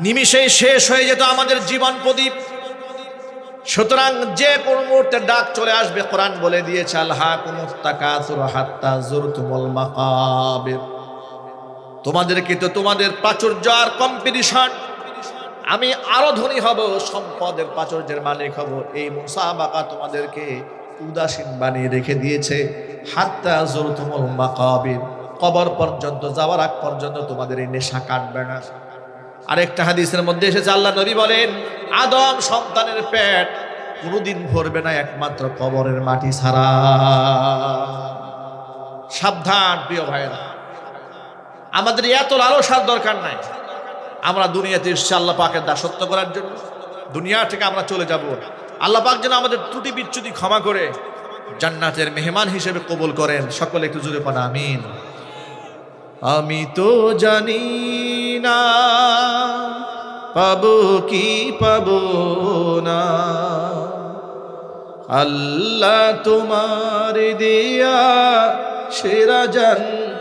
নিমিষেই শেষ হয়ে যেত আমাদের জীবন প্রদীপ। সুতরাং যে কোন মুহূর্তে ডাক চলে আসবে, কোরআন বলে দিয়েছে আলহাকুমুত তাকাসুর হাত্তা যুরতুমুল মাকাবির। তোমাদেরকে তো তোমাদের প্রাচুর্য আর কম্পিটিশন, আমি আরো ধনী হব, সম্পদের প্রাচুর্যের মালিক হব, এই মুসাবাকা তোমাদেরকে উদাসীন বানিয়ে রেখে দিয়েছে। হাত্তা যুরতুমুল মাকাবির, কবর পর্যন্ত যাওয়ার আগ পর্যন্ত তোমাদের এই নেশা কাটবে না। আরেকটা হাদিসের মধ্যে এসেছে, আল্লাহ নবী বলেন আদম সন্তানের পেট কোনোদিন ভরবে না একমাত্র কবরের মাটি ছাড়া। সাবধান প্রিয় ভাইরা, আমাদের এত লালসার দরকার নাই। আমরা দুনিয়াতে এসেছি আল্লাহ পাকের দাসত্ব করার জন্য। দুনিয়া থেকে আমরা চলে যাব, আল্লাহ পাক যেন আমাদের ত্রুটি বিচ্যুতি ক্ষমা করে জান্নাতের মেহমান হিসেবে কবুল করেন। সকলে একটু জোরে পড়া আমিন। আমি তো জানি না পাবো কি পাবো না, আল্লাহ তোমার দিয়া সেরা জান্নাত।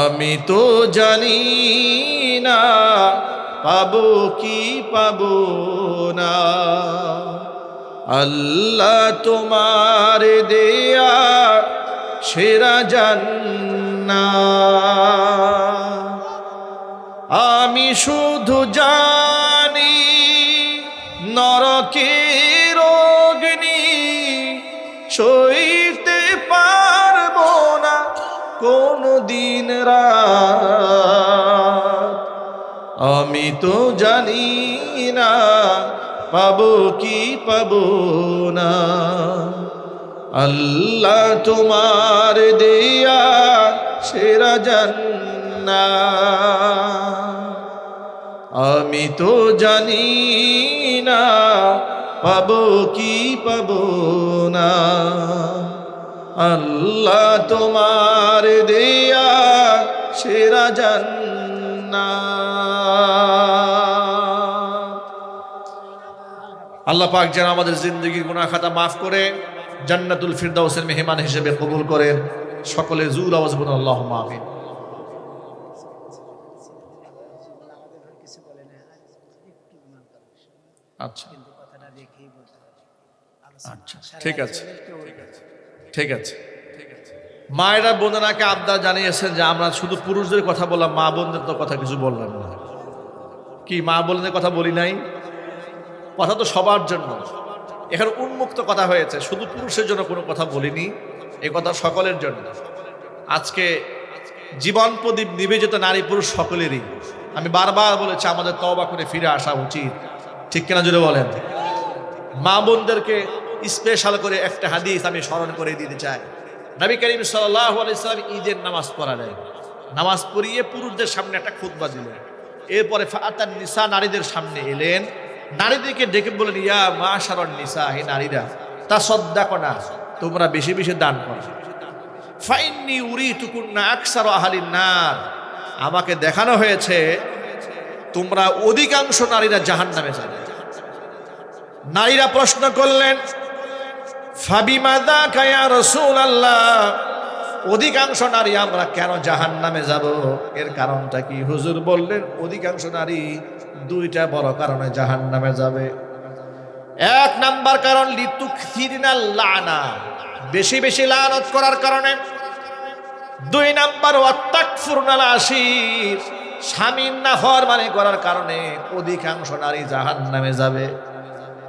আমি তো জানি না পাবো কি পাবো না, আল্লাহ তোমার দেয়া সেরা জান্নাত। আমি শুধু জানি নরকের অগ্নি সইতে পারবো না কোনো দিন রাত। আমি তো জানি না পাবো কি পাবো না, আল্লাহ তোমার দেয়া সেরা জান্নাত। আমি তো জানি না পাবো কি পাবো না, আল্লাহ তোমার দেয়া সেরা জান্নাত। আল্লাহ পাক যেন আমাদের জিন্দগির গুনাহ খাতা মাফ করে জান্নাতুল ফিরদাউসের মেহমান হিসেবে কবুল করেন। সকলে জোর আওয়াজ বলুন আল্লাহুম্মা আমিন। আচ্ছা আচ্ছা, ঠিক আছে ঠিক আছে। মায়েরা বোনেরাকে আবদার জানিয়েছেন যে আমরা শুধু পুরুষদের কথা বললাম, মা বোনদের তো কথা কিছু বললাম না। কি মা বোনদের কথা বলি নাই? কথা তো সবার জন্য। এখানে উন্মুক্ত কথা হয়েছে, শুধু পুরুষের জন্য কোনো কথা বলিনি, এই কথা সকলের জন্য। আজকে জীবন প্রদীপ নিবেদিত নারী পুরুষ সকলেরই। আমি বারবার বলেছি আমাদের তওবা করে ফিরে আসা উচিত, ঠিক কিনা জুড়ে বলেন। মা বোনদেরকে স্পেশাল করে একটা হাদিস আমি স্মরণ করে দিতে চাই। নবী করিম সাল্লাল্লাহু আলাইহি সাল্লাম ঈদের নামাজ পড়ালেন, নামাজ পড়িয়ে পুরুষদের সামনে একটা খুতবা দিলেন। এরপরে ফাতান নিসা, নারীদের সামনে এলেন, নারীদেরকে ডেকে বলেন ইয়া মাশারান নিসা, হে নারীরা, তাসাদদাকনা, তোমরা বেশি বেশি দান করো। ফাইন্নী উরিতুকুন্না আকসারু আহলিন নার, আমাকে দেখানো হয়েছে তোমরা অধিকাংশ নারীরা জাহান্নামে যাবে। নারীরা প্রশ্ন করলেন ফাবিমাদা কায়া রাসূলুল্লাহ, অধিকাংশ নারী আমরা কেন জাহান্নামে যাব, এর কারণটা কি? হুজুর বললেন অধিকাংশ নারী দুইটা বড় কারণে জাহান্নামে যাবে। এক নাম্বার কারণ লিতুকসিরিনাল লানা, বেশি বেশি লানত করার কারণে। দুই নাম্বার ওয়াত্তাকফুরনাল আশির, স্বামীর নাফরমানি করার কারণে অধিকাংশ নারী জাহান্নামে যাবে।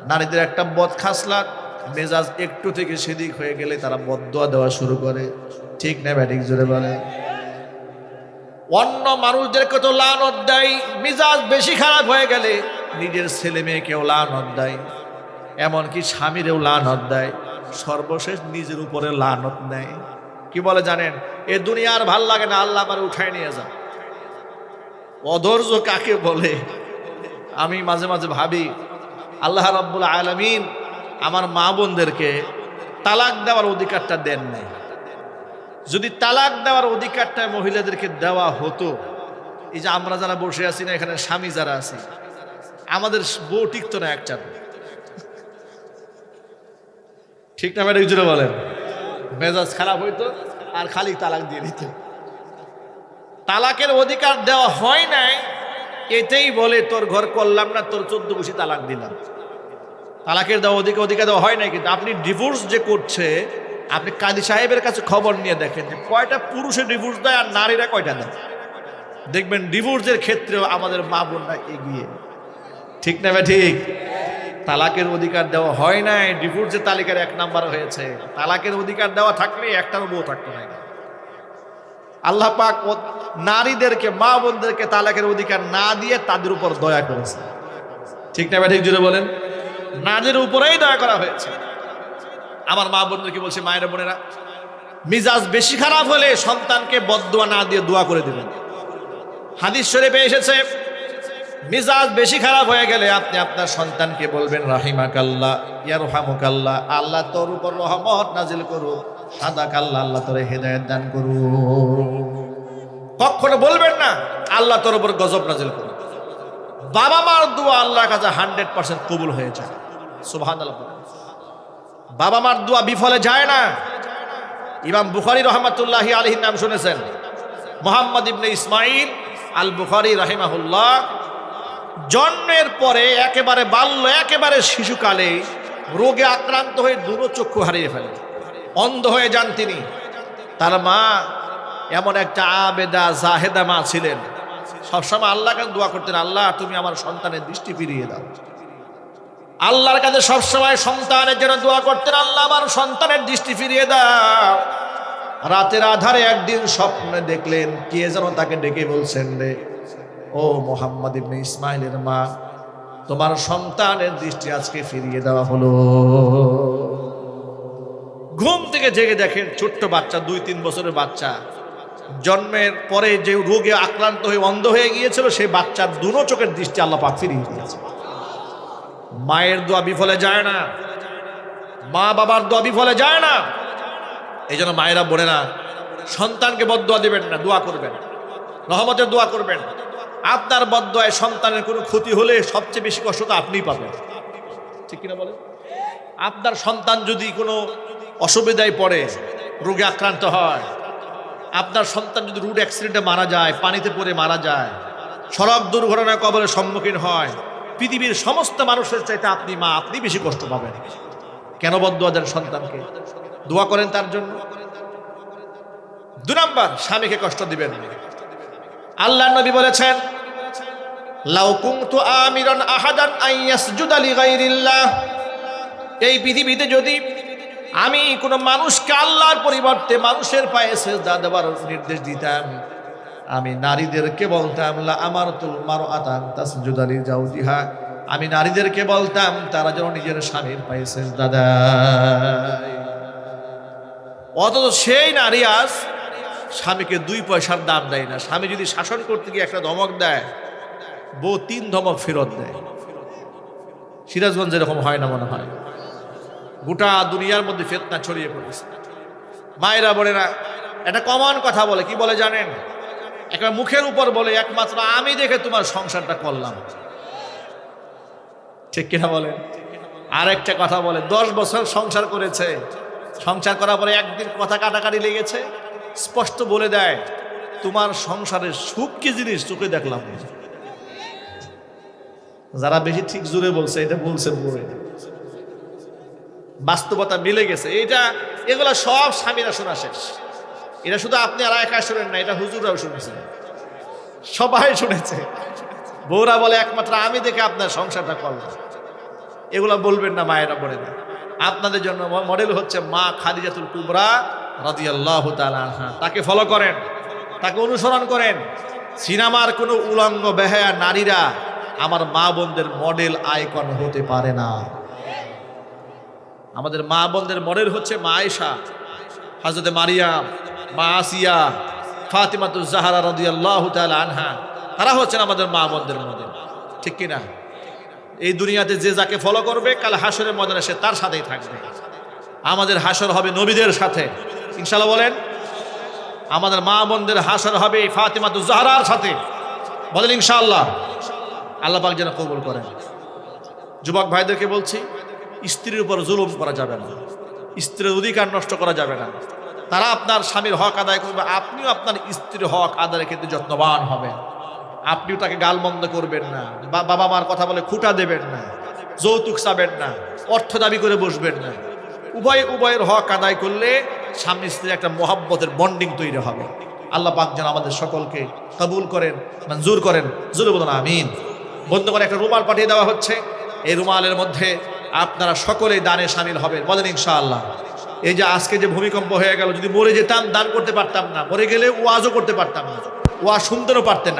নারীদের একটা বদ খাসলাত, মেজাজ একটু থেকে সেদিক হয়ে গেলে তারা বদদোয়া দেওয়া শুরু করে। ঠিক না ব্যাটিক জোরে বলে? অন্য মানুষদেরকে তো লানত দেয়, মেজাজ বেশি খারাপ হয়ে গেলে নিজের ছেলে মেয়েকেও লানত দেয়, এমনকি স্বামীরেও লানত দেয়, সর্বশেষ নিজের উপরে লানত নেয়। কি বলে জানেন? এ দুনিয়ার ভাল লাগে না, আল্লাহ আমার উঠায় নিয়ে যান। অধৈর্য কাকে বলে? আমি মাঝে মাঝে ভাবি, আল্লাহ রাব্বুল আলামিন আমার মা বোনদেরকে তালাক দেওয়ার অধিকারটা দেন নাই। যদি তালাক দেওয়ার অধিকারটা মহিলাদেরকে দেওয়া হতো, এই যে আমরা যারা বসে আছি না এখানে, স্বামী যারা আছি, আমাদের বউ টিকতো না একটা। ঠিক না ম্যাডাম জুড়ে বলেন? মেজাজ খারাপ হইতো আর খালি তালাক দিয়ে দিত। তালাকের অধিকার দেওয়া হয় নাই, এতেই বলে তোর ঘর করলাম না, তোর 14 বছর তালাক দিলাম। তালাকের দেওয়া অধিকার দেওয়া হয় নাই। কিন্তু আপনি ডিভোর্স যে করছে, আপনি কাজী সাহেবের কাছে খবর নিয়ে দেখেন যে কয়টা পুরুষে ডিভোর্স দেয় আর নারীরা কয়টা দেয়। দেখবেন ডিভোর্সের ক্ষেত্রেও আমাদের মা বোনরা এগিয়ে। ঠিক না ভাই? ঠিক। তালাকের অধিকার দেওয়া হয় নাই, ডিভোর্সের তালিকার 1 নাম্বার হয়েছে। তালাকের অধিকার দেওয়া থাকলে একটারও বউ থাকতো না। আল্লাহ পাক নারীদেরকে, মা বোনদেরকে তালাকের অধিকার না দিয়ে তাদের উপর দয়া করেছে। ঠিক না ভাই? ঠিক জুড়ে বলেন। নারীদের উপরেই দয়া করা হয়েছে। আমার মা বোনদেরকে বলছে, মায়েরা বোনেরা, মিজাজ বেশি খারাপ হলে সন্তানকে বদদোয়া না দিয়ে দোয়া করে দিবেন। হাদিস শরীফে এসেছে, মিজাজ বেশি খারাপ হয়ে গেলে আপনি আপনার সন্তানকে বলবেন রাহিমাকাল্লাহ, ইয়ারহামুকাল্লাহ, আল্লাহ তোর উপর রহমত নাজিল করুন, সাদাকাল্লাহ, আল্লাহ তোরে হেদায়েত দান করুন। কখনো বলবেন না আল্লাহ তোর উপর গজব নাজিল করুন। বাবা মার দোয়া আল্লাহর কাছে 100% কবুল হয়ে যায়। সুবহানাল্লাহ। বাবা মার দোয়া বিফলে যায় না। ইমাম বুখারী রাহমাতুল্লাহি আলাইহির নাম শুনেছেন? মুহাম্মদ ইবনে ইসমাইল আল বুখারী রাহিমাহুল্লাহ জন্মের পরে একেবারে বাল্য, একেবারে শিশুকালে রোগে আক্রান্ত হয়ে দূরচক্ষু হারিয়ে ফেলেন, অন্ধ হয়ে যান তিনি। তার মা এমন একটা আবেদা জাহেদা মা ছিলেন, সবসময় আল্লাহর কাছে দোয়া করতেন, আল্লাহ তুমি আমার সন্তানের দৃষ্টি ফিরিয়ে দাও। আল্লাহর কাছে সবসময় সন্তানের জন্য দোয়া করতেন, আল্লাহ আমার সন্তানের দৃষ্টি ফিরিয়ে দাও। রাতের আধারে একদিন স্বপ্নে দেখলেন কে যেন তাকে ডেকে বলছেন, রে ও মোহাম্মদ ইবনে ইসমাইলের মা, তোমার সন্তানের দৃষ্টি আজকে ফিরিয়ে দেওয়া হলো। ঘুম থেকে জেগে দেখেন ছোট্ট বাচ্চা, 2-3 বছরের বাচ্চা, জন্মের পরে যে রোগে আক্রান্ত হয়ে অন্ধ হয়ে গিয়েছিল, সেই বাচ্চার দুনো চোখের দৃষ্টি আল্লাহ পাক ফিরিয়ে দিয়েছে। মায়ের দোয়া বিফলে যায় না, মা বাবার দোয়া বিফলে যায় না। এই জন্য মায়েরা বোনেরা, সন্তানকে বদদোয়া দিবেন না, দোয়া করবেন, রহমতের দোয়া করবেন। আপনার বদদোয়ায় সন্তানের কোনো ক্ষতি হলে সবচেয়ে বেশি কষ্ট তো আপনিই পাবেন। ঠিক কিনা বলেন? আপনার সন্তান যদি কোনো অসুবিধায় পড়ে, রোগে আক্রান্ত হয়, আপনার সন্তান যদি রোড অ্যাক্সিডেন্টে মারা যায়, পানিতে পড়ে মারা যায়, সড়ক দুর্ঘটনায় কবরের সম্মুখীন হয়, পৃথিবীর সমস্ত মানুষের চাইতে আপনি মা, আপনি বেশি কষ্ট পাবেন। কেন বদদোয়া দেন সন্তানকে? দোয়া করেন তার জন্য। 2 নাম্বার, স্বামীকে কষ্ট দিবেন না। আল্লাহর নবী বলেছেন, লাউ কুনতু আমিরান আহাদান আন ইয়াসজুদা লিগাইরিল্লাহ, এই পৃথিবীতে যদি আমি কোনো মানুষকে আল্লাহর পরিবর্তে মানুষের পায়ে সিজদা দেওয়ার নির্দেশ দিতাম, আমি নারীদেরকে বলতাম লা আমারতুল মারআতান তাসজুদা লিজাওজিহা, আমি নারীদেরকে বলতাম তারা যেন নিজের স্বামীর পায়ে সিজদা দেয়। অথচ সেই নারী আজ স্বামীকে 2 পয়সার দাম দেয় না। স্বামী যদি শাসন করতে গিয়ে একটা ধমক দেয়, বউ 3 ধমক ফেরত দেয়। সিরাজগঞ্জ এরকম হয় না মনে হয়? গোটা দুনিয়ার মধ্যে ফিতনা ছড়িয়ে পড়েছে। মায়েরা বোনেরা, একটা কমন কথা বলে, কি বলে জানেন? একটা মুখের উপর বলে, একমাত্র আমি দেখে তোমার সংসারটা করলাম। ঠিক কিনা বলেন? আরেকটা কথা বলে, 10 বছর সংসার করেছে, সংসার করার পরে একদিন কথা কাটাকাটি লেগেছে, স্পষ্ট বলে দেয়, তোমার সংসারের সুখ কি জিনিস চোখে দেখলাম। যারা বেশি ঠিক জোরে বলছে, এটা বলছে বলে বাস্তবতা মিলে গেছে। এগুলা সব স্বামীরা শোনা শেষ। এটা শুধু আপনি আর একা শুনেন না, এটা হুজুররাও শুনেছে, সবাই শুনেছে। বউরা বলে একমাত্র আমি দেখে আপনার সংসারটা করলাম। এগুলা বলবেন না মায়েরা, বলে না। আপনাদের জন্য মডেল হচ্ছে মা খাদিজাতুল কুবরা রাদিয়াল্লাহু তাআলা আনহা। তাকে ফলো করেন, তাকে অনুসরণ করেন। সিনেমার কোনো উলঙ্গ বেহায়া নারীরা আমার মা বোনদের মডেল আইকন হতে পারে না। আমাদের মা বোনদের মডেল হচ্ছে মা আয়েশা, হযরত মারিয়াম, মা আসিয়া, ফাতিমাতুজ জাহরা রাদিয়াল্লাহু তাআলা আনহা। তারা হচ্ছেন আমাদের মা বোনদের মডেল, ঠিক কিনা? এই দুনিয়াতে যে যাকে ফলো করবে, কাল হাসরের ময়দানে সে তার সাথেই থাকবে। আমাদের হাসর হবে নবীদের সাথে, ইনশাআল্লাহ বলেন। আমাদের মা বোনদের হাসর হবে ফাতিমাতুজ জাহরার সাথে, বলেন ইনশাআল্লাহ। আল্লাহ পাক যেন কবুল করেন। যুবক ভাইদেরকে বলছি, স্ত্রীর উপর জুলুম করা যাবে না, স্ত্রীর অধিকার নষ্ট করা যাবে না। তারা আপনার স্বামীর হক আদায় করবে, আপনিও আপনার স্ত্রীর হক আদায়ের ক্ষেত্রে যত্নবান হবেন। আপনিও তাকে গালমন্দ করবেন না, বাবা মার কথা বলে খুঁটা দেবেন না, যৌতুক চাবেন না, অর্থ দাবি করে বসবেন না। উভয়ের হক আদায় করলে স্বামী স্ত্রীর একটা মহব্বতের বন্ডিং তৈরি হবে। আল্লাহ পাক যেন আমাদের সকলকে কবুল করেন, মঞ্জুর করেন, জোরে বলুন আমিন। বন্ধু করে একটা রুমাল পাঠিয়ে দেওয়া হচ্ছে, এই রুমালের মধ্যে আপনারা সকলেই দানে শামিল হবেন, বলেন ইনশাআল্লাহ। এই যে আজকে যে ভূমিকম্প হয়ে গেল, যদি মরে যেতাম দান করতে পারতাম না, মরে গেলে ওয়াজও করতে পারতাম না, ওয়াজ শুনতেও পারতেন না।